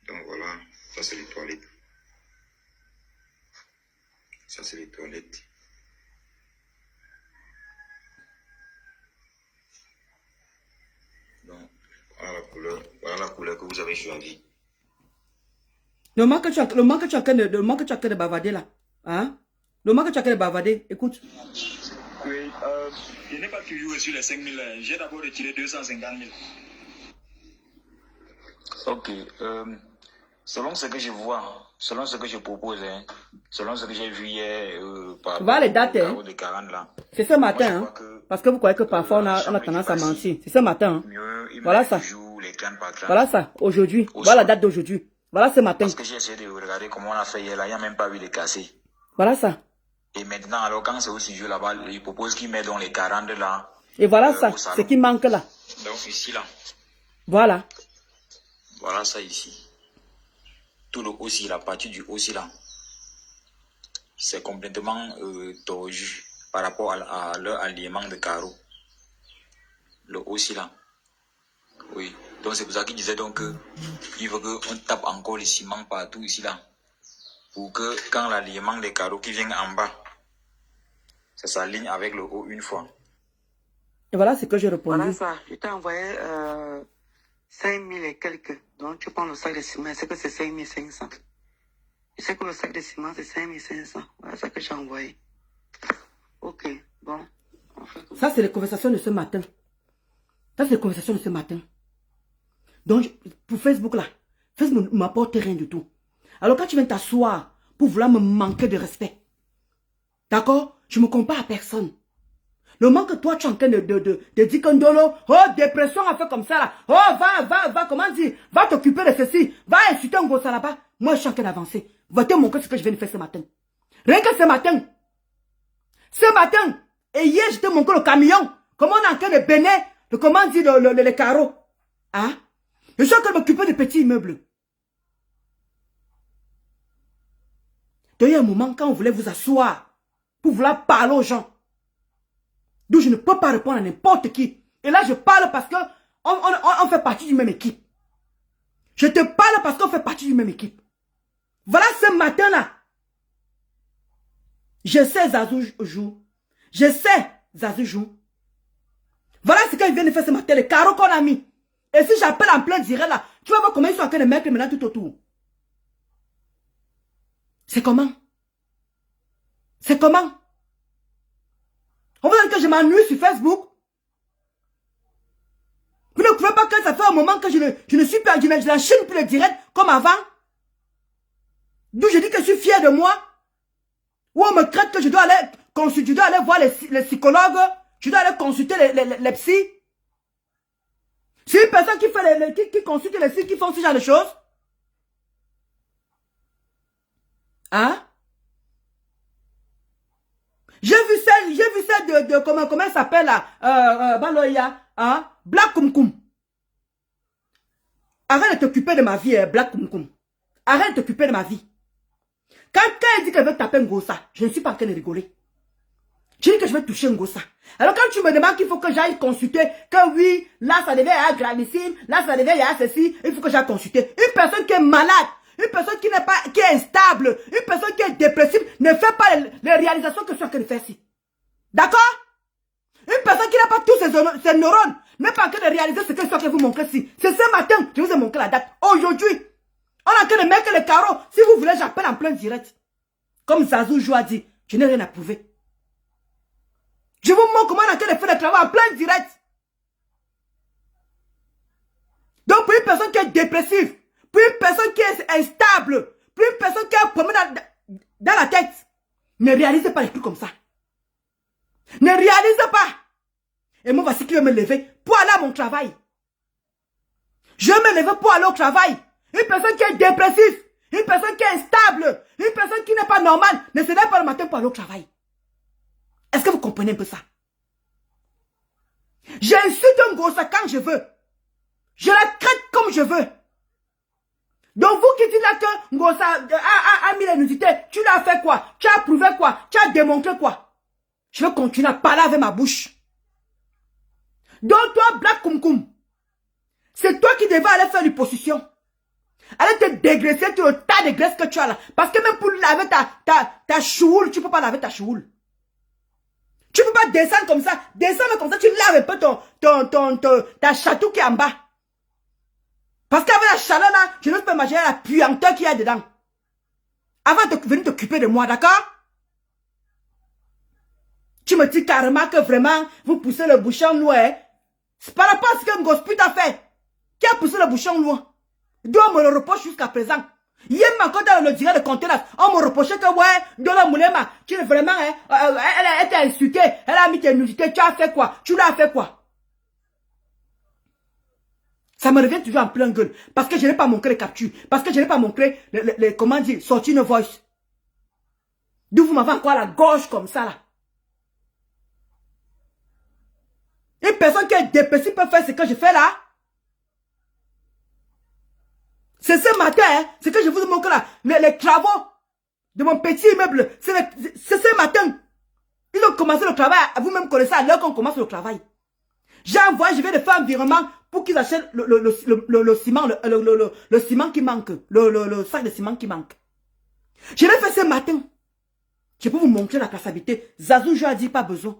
Donc voilà, ça c'est les toilettes. Ça, c'est les toilettes. Donc, voilà la couleur que vous avez choisie. Le moment que tu as en train de bavarder là, hein? Le moment que tu as en train de bavarder, écoute. Oui, je n'ai pas toujours reçu les 5 000. J'ai d'abord retiré 250 000. Ok, selon ce que je vois, selon ce que je propose, hein, selon ce que j'ai vu hier par les dates, hein. De 40 là. C'est ce matin, hein, parce que vous croyez que parfois on a tendance à mentir. C'est ce matin. Hein. Voilà ça. Voilà ça, aujourd'hui. Voilà la date d'aujourd'hui. Voilà ce matin. Parce que j'ai essayé de regarder comment on a fait hier là, il n'y a même pas eu de cassé. Voilà ça. Et maintenant, alors quand c'est au sujet là-bas, il propose qu'il met dans les 40 là. Et voilà ça, ce qui manque là. Donc ici là. Voilà. Voilà ça ici. Tout le aussi, la partie du aussi là. C'est complètement tordu par rapport à leur alliement de carreaux. Le aussi là. Oui. Donc c'est pour ça qu'il disait donc qu'il veut qu'on tape encore le ciment partout ici là. Pour que quand l'alliement des carreaux qui vient en bas, ça s'aligne avec le haut une fois. Et voilà ce que je réponds. Voilà ça. Je t'ai envoyé 5000 et quelques. Donc tu prends le sac de ciment, c'est que c'est 5500. Je sais que le sac de ciment c'est 5500. Voilà ça que j'ai envoyé. Ok, bon. Ça c'est les conversations de ce matin. Ça c'est les conversations de ce matin. Donc pour Facebook là, Facebook ne m'apporte rien du tout. Alors quand tu viens t'asseoir pour vouloir me manquer de respect, d'accord? Je ne me compare à personne. Le moment que toi tu es en train de dire que Ndolo, oh dépression a fait comme ça là, oh va, comment dire, va t'occuper de ceci, va insulter un gosse là-bas. Moi je suis en train d'avancer. Va te montrer ce que je viens de faire ce matin. Rien que ce matin, Ce matin, et hier, j'étais monté le camion. Comment on est en train de baigner, comment dire, les carreaux. Hein? Je suis en train de m'occuper de petits immeubles. Donc, il y a un moment, quand on voulait vous asseoir, pour vouloir parler aux gens, d'où je ne peux pas répondre à n'importe qui. Et là, je parle parce que on fait partie d'une même équipe. Je te parle parce qu'on fait partie d'une même équipe. Voilà ce matin-là. Je sais Zazou joue. Je sais Zazou joue. Voilà ce qu'il vient de faire ce matin, les carreaux qu'on a mis. Et si j'appelle en plein direct là, tu vas voir comment ils sont en train de mettre maintenant tout autour. C'est comment? C'est comment? On vous dit que je m'ennuie sur Facebook. Vous ne trouvez pas que ça fait un moment que je ne suis pas, je n'enchaîne plus le direct comme avant? D'où je dis que je suis fier de moi. Ou on me crête que je dois aller consulter, je dois aller voir les psychologues, je dois aller consulter les psys. C'est une personne qui fait qui consulte les psys qui font ce genre de choses. Hein? J'ai vu celle de comment elle s'appelle là, Baloya, hein? Black Kumkum. Arrête de t'occuper de ma vie, Black Kumkum. Arrête de t'occuper de ma vie. Quand elle dit qu'elle veut taper un gossa, je ne suis pas en train de rigoler. Je dis que je vais toucher un gossa. Alors quand tu me demandes qu'il faut que j'aille consulter, que oui, là ça devait être gravissime, là ça devait être ceci, il faut que j'aille consulter. Une personne qui est malade, une personne qui est instable, une personne qui est dépressive, ne fait pas les réalisations que je suis en train de faire ici. D'accord? Une personne qui n'a pas tous ses neurones, n'est pas en train de réaliser ce que je suis en train de vous montrer ici. C'est ce matin, je vous ai montré la date. Aujourd'hui, on est en train de mettre les carreaux. Si vous voulez, j'appelle en plein direct. Comme Zazou Jou a dit, je n'ai rien à prouver. Je vous montre comment on est en train de faire le travail en plein direct. Donc pour une personne qui est dépressive, pour une personne qui est instable, pour une personne qui a un problème dans la tête, ne réalisez pas les trucs comme ça. Ne réalisez pas. Et moi, voici qui va me lever pour aller à mon travail. Je vais me lever pour aller au travail. Une personne qui est dépressive, une personne qui est instable, une personne qui n'est pas normale, ne se lève pas le matin pour aller au travail. Est-ce que vous comprenez un peu ça? J'insulte un gossa quand je veux. Je la traite comme je veux. Donc vous qui dites là que Ngossa a mis les nudités, tu l'as fait quoi? Tu as prouvé quoi? Tu as démontré quoi? Je vais continuer à parler avec ma bouche. Donc toi, Black Kumkum, c'est toi qui devais aller faire l'hyposition. Allez te dégraisser tout le tas de graisse que tu as là. Parce que même pour laver ta choule, tu ne peux pas laver ta choule. Tu ne peux pas descendre comme ça. Descendre comme ça, tu laves un peu ta chatou qui est en bas. Parce qu'avec la chaleur là, je n'ose pas imaginer la puanteur qu'il y a dedans. Avant de venir t'occuper de moi, d'accord? Tu me dis carrément que vraiment, vous poussez le bouchon loin. C'est par rapport à ce que Ngosput a fait. Qui a poussé le bouchon loin? D'où on me le reproche jusqu'à présent. Hier, quand on le dirait de contenance, on me reprochait que, ouais, Dola Moulema, tu es vraiment, elle t'a insulté, elle a mis tes nudités, tu as fait quoi? Tu l'as fait quoi? Ça me revient toujours en plein gueule. Parce que je n'ai pas montré les captures. Parce que je n'ai pas montré, comment dire, sortir une voice. D'où vous m'avez encore à la gauche comme ça, là. Une personne qui est dépressive peut faire ce que je fais là. C'est ce matin, hein, ce que je vous montre là, les travaux de mon petit immeuble, c'est ce matin. Ils ont commencé le travail, vous-même connaissez à l'heure qu'on commence le travail. J'ai envoyé, je vais de faire un virement pour qu'ils achètent le ciment, le ciment qui manque, le sac de ciment qui manque. Je l'ai fait ce matin. Je peux vous montrer la traçabilité. Zazou Jou a dit pas besoin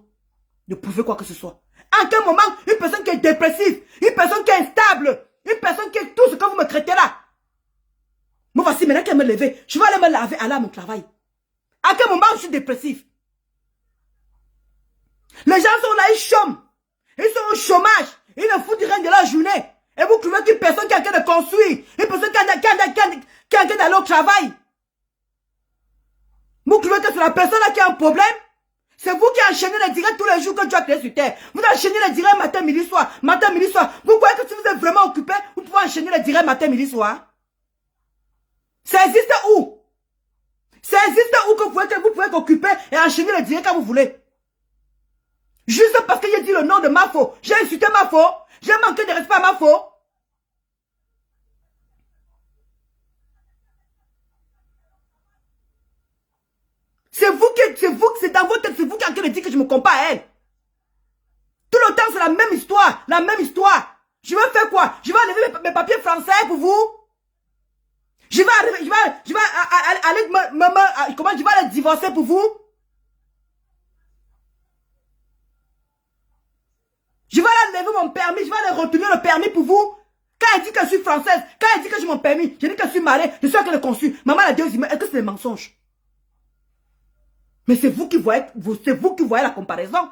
de prouver quoi que ce soit. En quel moment, une personne qui est dépressive, une personne qui est instable, une personne qui est tout ce que vous me traitez là. Moi voici maintenant qu'elle me lever, je vais aller me laver, aller à mon travail. À quel moment je suis dépressif? Les gens sont là, ils chôment. Ils sont au chômage. Ils ne foutent rien de la journée. Et vous trouvez qu'une personne qui est en train de construire, une personne qui est en train d'aller au travail, vous trouvez que c'est la personne là qui a un problème? C'est vous qui enchaînez les directs tous les jours que tu as créé sur terre. Vous enchaînez les directs matin, midi, soir. Matin, midi, soir. Vous croyez que si vous êtes vraiment occupé, vous pouvez enchaîner les directs matin, midi, soir? Ça existe où? Ça existe où que vous pouvez occuper et enchaîner les directs quand vous voulez? Juste parce que j'ai dit le nom de Mafo, j'ai insulté Mafo, j'ai manqué de respect à Mafo. C'est dans votre tête, c'est vous qui avez dit que je me compare à elle. Tout le temps, c'est la même histoire, la même histoire. Je vais faire quoi? Je vais enlever mes papiers français pour vous? Je vais aller divorcer pour vous? Je vais aller enlever mon permis, je vais aller retourner le permis pour vous? Quand elle dit que je suis française, quand elle dit que j'ai mon permis, je dis que je suis mariée, je suis avec le consul. Maman a dit aux emails, est-ce que c'est des mensonges? Mais c'est vous qui voyez la comparaison.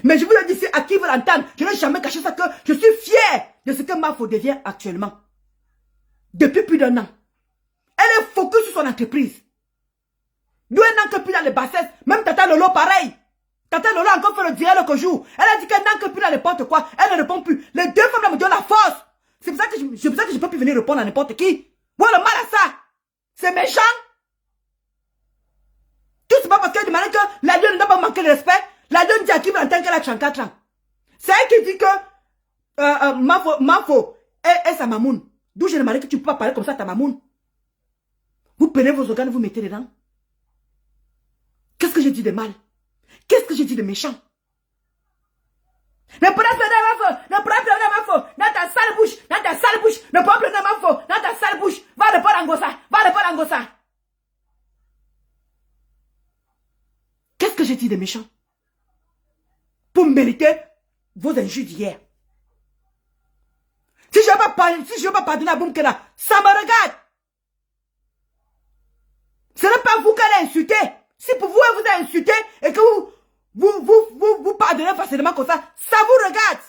Mais je vous le dis, c'est à qui veut l'entendre. Je n'ai jamais caché ça que je suis fier de ce que Mafo devient actuellement. Depuis plus d'1 an. Elle est focus sur son entreprise. D'où elle n'en que plus dans les bassesses. Même Tata Lolo, pareil. Tata Lolo a encore fait le direct l'autre jour. Elle a dit qu'elle n'en que plus dans n'importe quoi. Elle ne répond plus. Les deux femmes là me donnent la force. C'est pour ça que je ne peux plus venir répondre à n'importe qui. Voilà le mal à ça. C'est méchant. Tout c'est pas parce qu'elle demandait que la lionne ne doit pas manquer de respect. La lionne dit à qui veut entendre qu'elle a 34 ans. C'est elle qui dit que Mafo est sa mamoune. D'où j'ai demandé que tu ne peux pas parler comme ça à ta mamoune. Vous prenez vos organes et vous mettez dedans. Qu'est-ce que j'ai dit de mal? Qu'est-ce que j'ai dit de méchant? Ne pourra pleurer Mafo, ne pourra pleurer Mafo, dans ta sale bouche, dans ta sale bouche, ne pourra pleurer Mafo, dans ta sale bouche, va répondre à Ngossa, va répondre à Ngossa. Qu'est-ce que j'ai dit de méchant? Pour mériter vos injures d'hier. Si je ne veux pas pardonner à Boumkena, ça me regarde. Ce n'est pas vous qu'elle a insulté. Si pour vous, elle vous a insulté et que vous pardonnez facilement comme ça, ça vous regarde.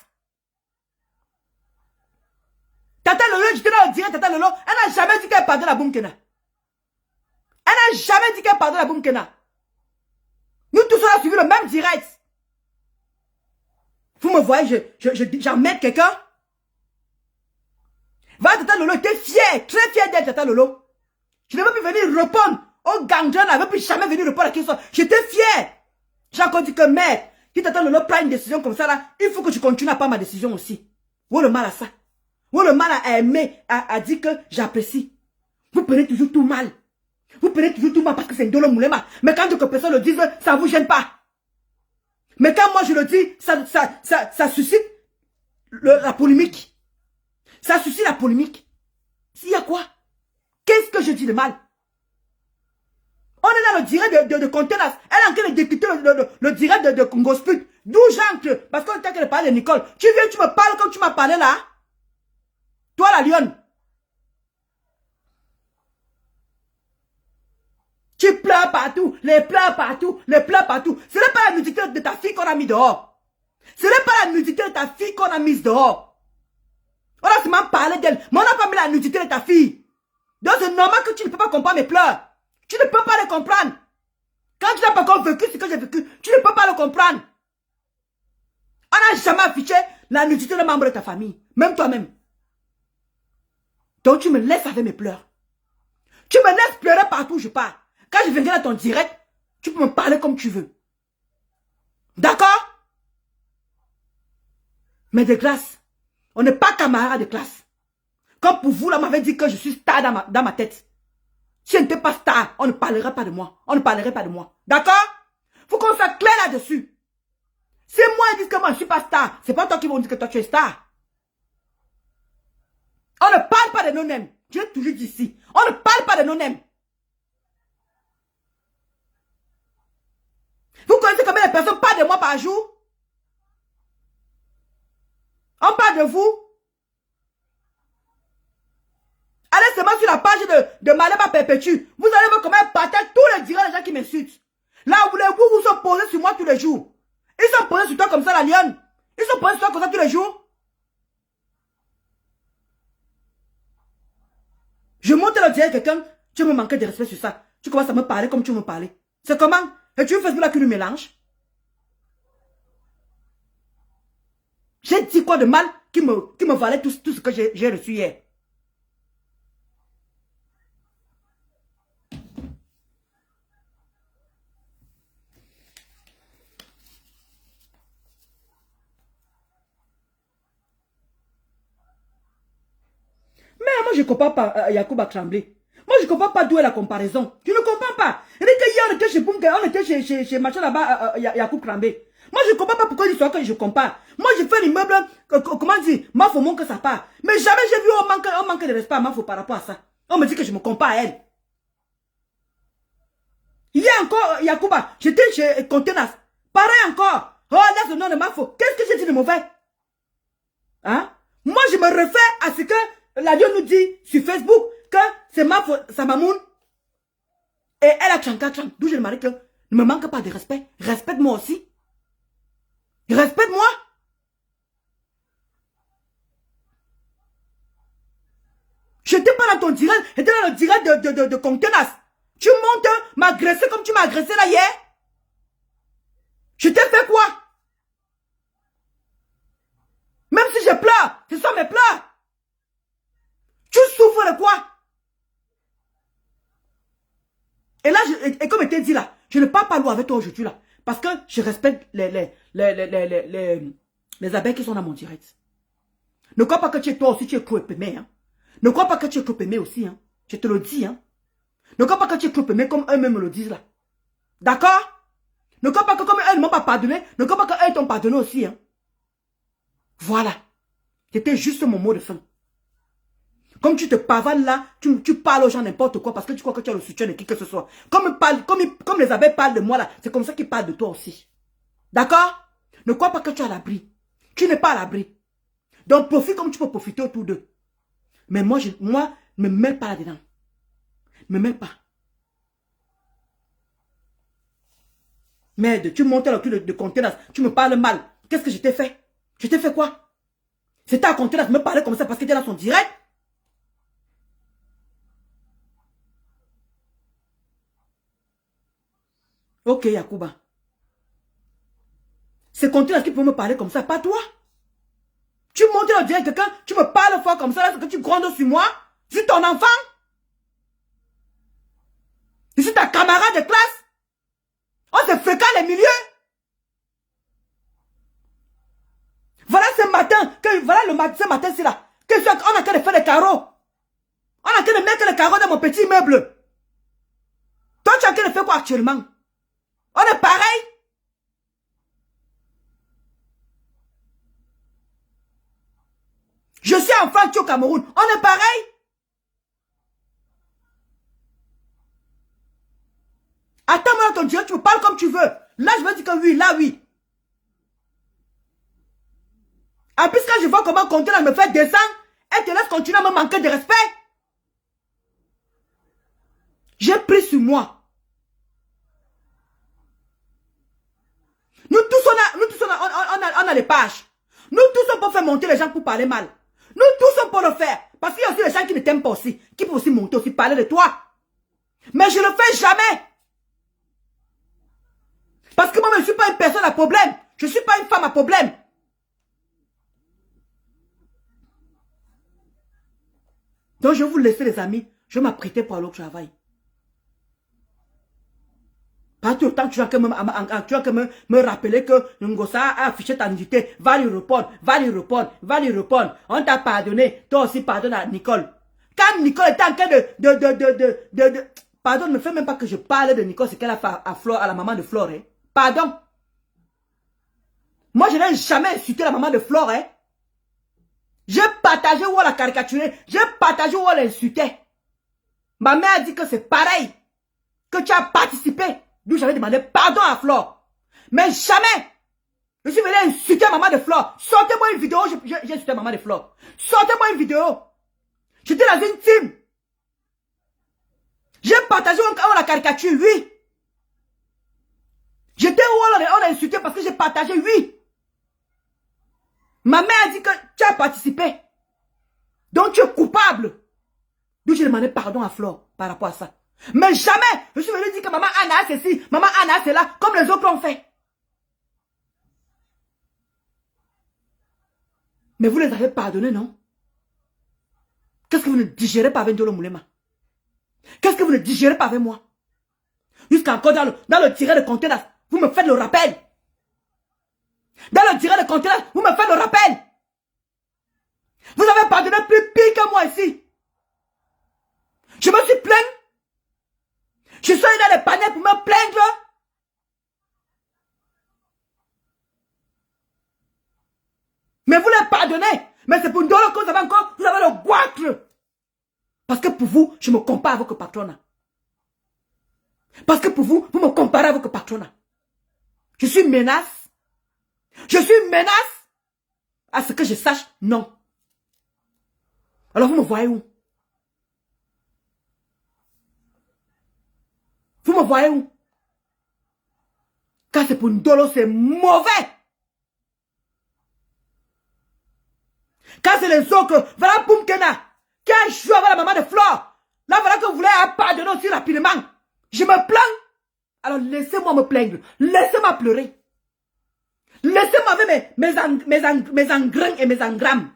Tata Lolo, j'étais dans le direct, Tata Lolo, elle n'a jamais dit qu'elle pardonne à Boumkena. Elle n'a jamais dit qu'elle pardonne à Boumkena. Nous tous on a suivi le même direct. Vous me voyez, j'emmène quelqu'un. Va, Tata Lolo était fière, très fière d'elle, Tata Lolo. Je ne veux plus venir répondre au gangren, je ne veux plus jamais venir répondre à la question. J'étais fière. J'ai encore dit que merde, si Tata Lolo prend une décision comme ça là, il faut que tu continues à prendre ma décision aussi. Où le mal à ça? Où le mal à aimer, à dire que j'apprécie? Vous prenez toujours tout mal. Vous prenez toujours tout mal parce que c'est Ndolo Moulema. Mais quand d'autres personnes le disent, ça ne vous gêne pas. Mais quand moi je le dis, ça suscite la polémique. Ça suscite la polémique. S'il y a quoi? Qu'est-ce que je dis de mal? On est dans le direct de Contenas. Elle est en train de décrypter le direct de Congosput. D'où j'entre? Parce qu'on est en train de parler de Nicole. Tu viens, tu me parles comme tu m'as parlé là. Toi la lionne. Tu pleures partout, les pleurs partout, les pleurs partout. Ce n'est pas la nudité de ta fille qu'on a mis dehors. Ce n'est pas la nudité de ta fille qu'on a mise dehors. On a seulement parlé d'elle, mais on n'a pas mis la nudité de ta fille. Donc c'est normal que tu ne peux pas comprendre mes pleurs. Tu ne peux pas les comprendre. Quand tu n'as pas encore vécu ce que j'ai vécu, tu ne peux pas le comprendre. On n'a jamais affiché la nudité de membre de ta famille, même toi-même. Donc tu me laisses avec mes pleurs. Tu me laisses pleurer partout où je pars. Quand je viendrai dans ton direct, tu peux me parler comme tu veux. D'accord? Mais de grâce, on n'est pas camarades de classe. Comme pour vous, là, m'avez dit que je suis star dans ma tête. Si je n'étais pas star, on ne parlerait pas de moi. On ne parlerait pas de moi. D'accord? Faut qu'on soit clair là-dessus. Si moi, ils disent que moi, je ne suis pas star, c'est pas toi qui vont dire que toi, tu es star. On ne parle pas de no-name. Je l'ai toujours dit ici. On ne parle pas de no-name. Vous connaissez combien de personnes parlent de moi par jour? On parle de vous. Allez seulement sur la page de Malema Perpétue. Vous allez voir comment elle partage tous les directs des gens qui m'insultent. Là où les vous sont posés sur moi tous les jours. Ils sont posés sur toi comme ça, la lionne. Ils sont posés sur toi comme ça tous les jours. Je monte le direct à quelqu'un, tu me manques de respect sur ça. Tu commences à me parler comme tu me parlais. C'est comment? Et tu fais là que nous mélange. J'ai dit quoi de mal qui me valait tout ce que j'ai reçu hier. moi je ne comprends pas Yacouba Tremblay. Moi je ne comprends pas d'où est la comparaison. Je ne comprends pas. Il dit que hier on était chez Poum, on était chez machin là-bas, Yacouba Tremblay. Moi je ne comprends pas pourquoi il soit que je compare. Moi je fais l'immeuble, comment dire, Mafo montre que ça part. Mais jamais j'ai vu un manque de respect à Mafo par rapport à ça. On me dit que je me compare à elle. Il y a encore Yacouba, j'étais chez Contenas. Pareil encore. Oh là c'est le nom de Mafo. Qu'est-ce que j'ai dit de mauvais? Hein? Moi je me refais à ce que la nous dit sur Facebook que c'est Mafo Samamoun. Et elle a Chanka Chan. D'où je me dis que ne me manque pas de respect. Respecte-moi aussi. Respecte-moi. J'étais pas dans ton direct, j'étais dans le direct de Contenas. Tu montes m'agresser comme tu m'as agressé là hier. Je t'ai fait quoi? Même si je pleure, ce sont mes pleurs. Tu souffres de quoi? Et là, et comme je t'ai dit là, je ne parle pas loin avec toi aujourd'hui là. Parce que je respecte les abeilles qui sont dans mon direct. Ne crois pas que tu es toi aussi, tu es clopémé. Hein. Ne crois pas que tu es clopémé aussi. Hein. Je te le dis. Hein. Ne crois pas que tu es clopémé comme eux-mêmes me le disent là. D'accord? Ne crois pas que comme eux ne m'ont pas pardonné, ne crois pas qu'eux t'ont pardonné aussi. Hein. Voilà. C'était juste mon mot de fin. Comme tu te pavanes là, tu parles aux gens n'importe quoi parce que tu crois que tu as le soutien de qui que ce soit. Comme les abeilles parlent de moi là, c'est comme ça qu'ils parlent de toi aussi. D'accord? Ne crois pas que tu es à l'abri. Tu n'es pas à l'abri. Donc profite comme tu peux profiter autour d'eux. Mais moi, ne me mêle pas là-dedans. Ne me mêle pas. Merde, tu montes le cul de Contenas, tu me parles mal. Qu'est-ce que je t'ai fait? Je t'ai fait quoi? C'était à Contenas de me parler comme ça parce qu'il était dans son direct. Ok, Yacouba. C'est Contenas qui peut me parler comme ça, pas toi. Tu montes dans le direct quelqu'un, tu me parles fort comme ça, là, c'est que tu grondes sur moi. Je suis ton enfant. Je suis ta camarade de classe. On se fréquente les milieux. Voilà ce matin, ce matin-ci là, on a qu'à faire les carreaux. On a qu'à mettre les carreaux dans mon petit immeuble. Toi, tu as qu'à faire quoi actuellement? On est pareil. Je suis en France, tu es au Cameroun. On est pareil. Attends-moi dans ton direct, tu me parles comme tu veux. Là, je veux dire que oui, là, oui. En plus, quand je vois comment Contenas me fait descendre, elle te laisse continuer à me manquer de respect. J'ai pris sur moi. Nous tous, on a les pages. Nous tous, on peut faire monter les gens pour parler mal. Nous tous, on peut le faire. Parce qu'il y a aussi les gens qui ne t'aiment pas aussi, qui peuvent aussi monter, aussi parler de toi. Mais je ne le fais jamais. Parce que moi, je ne suis pas une personne à problème. Je ne suis pas une femme à problème. Donc, je vais vous laisser, les amis. Je vais m'apprêter pour aller au travail. Pas tout le temps, tu vas que me rappeler que Ngosa a affiché ta nudité. Va lui répondre, va lui répondre, va lui répondre. On t'a pardonné. Toi aussi, pardonne à Nicole. Quand Nicole était en train de pardon, ne me fais même pas que je parle de Nicole, c'est qu'elle a fait à Flore, à la maman de Flore. Hein. Pardon. Moi, je n'ai jamais insulté la maman de Flore. Hein. J'ai partagé où on l'a caricaturé. J'ai partagé où on l'a insulté. Ma mère a dit que c'est pareil. Que tu as participé. D'où j'avais demandé pardon à Flore. Mais jamais. Je suis venu insulter maman de Flore. Sortez-moi une vidéo. J'ai insulté maman de Flore. Sortez-moi une vidéo. J'étais dans une team. J'ai partagé où on la caricature, oui. J'étais où on l'a insulté parce que j'ai partagé, oui. Ma mère a dit que tu as participé. Donc tu es coupable. Donc j'ai demandé pardon à Flore par rapport à ça. Mais jamais je suis venu dire que maman Anna c'est ci, maman Anna c'est là, comme les autres l'ont fait. Mais vous les avez pardonnés, non? Qu'est-ce que vous ne digérez pas avec Ndolo Moulema? Qu'est-ce que vous ne digérez pas avec moi? Jusqu'à encore dans le tiré de Contenas, vous me faites le rappel. Dans le tiré de Contenas, vous me faites le rappel. Vous avez pardonné plus pire que moi ici. plaindre. Mais vous les pardonnez. Mais c'est pour Ndolo que vous avez encore, vous avez le goitre. Parce que pour vous, je me compare avec le patron. Parce que pour vous, vous me comparez avec le patron. Je suis menace. Je suis menace. À ce que je sache, non. Alors vous me voyez où? Vous me voyez où? Quand c'est pour Ndolo, c'est mauvais. Quand c'est les autres, voilà Boumkena, qui a joué avec la maman de Flore. Là, voilà que vous voulez pardonner aussi rapidement. Je me plains. Alors laissez-moi me plaindre. Laissez-moi pleurer. Laissez-moi avec mes engrains et mes engrammes.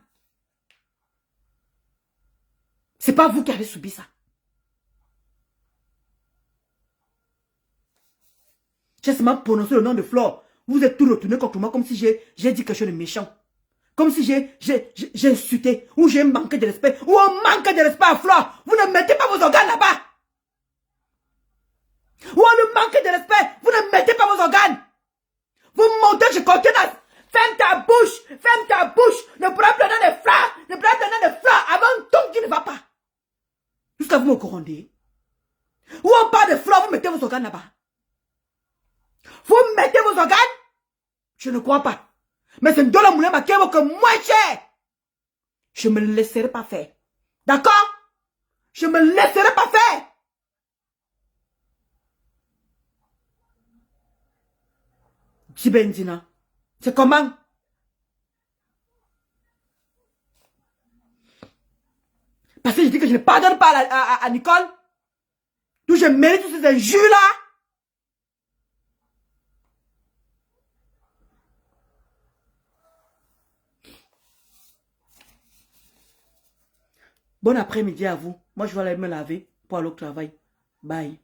C'est pas vous qui avez subi ça. J'ai seulement prononcé le nom de Flore. Vous êtes tout retourné contre moi comme si j'ai dit quelque chose de méchant. Comme si j'ai insulté, ou j'ai manqué de respect, ou on manque de respect à Flore. Vous ne mettez pas vos organes là-bas. Ou on ne manque de respect, vous ne mettez pas vos organes. Vous montez, je continue. Ferme ta bouche, ferme ta bouche. Ne pourra plus donner des fleurs, ne pourra plus donner des fleurs avant un ton qui ne va pas. Jusqu'à vous me corrondez. Ou on parle de fleurs, vous mettez vos organes là-bas. Vous mettez vos organes? Je ne crois pas. Mais c'est Ndolo Moulema qui est moins cher. Je ne me laisserai pas faire. D'accord? Je ne me laisserai pas faire. Djibendina. C'est comment? Parce que je dis que je ne pardonne pas à Nicole. D'où je mérite tous ces injures-là. Bon après-midi à vous. Moi, je vais aller me laver pour aller au travail. Bye.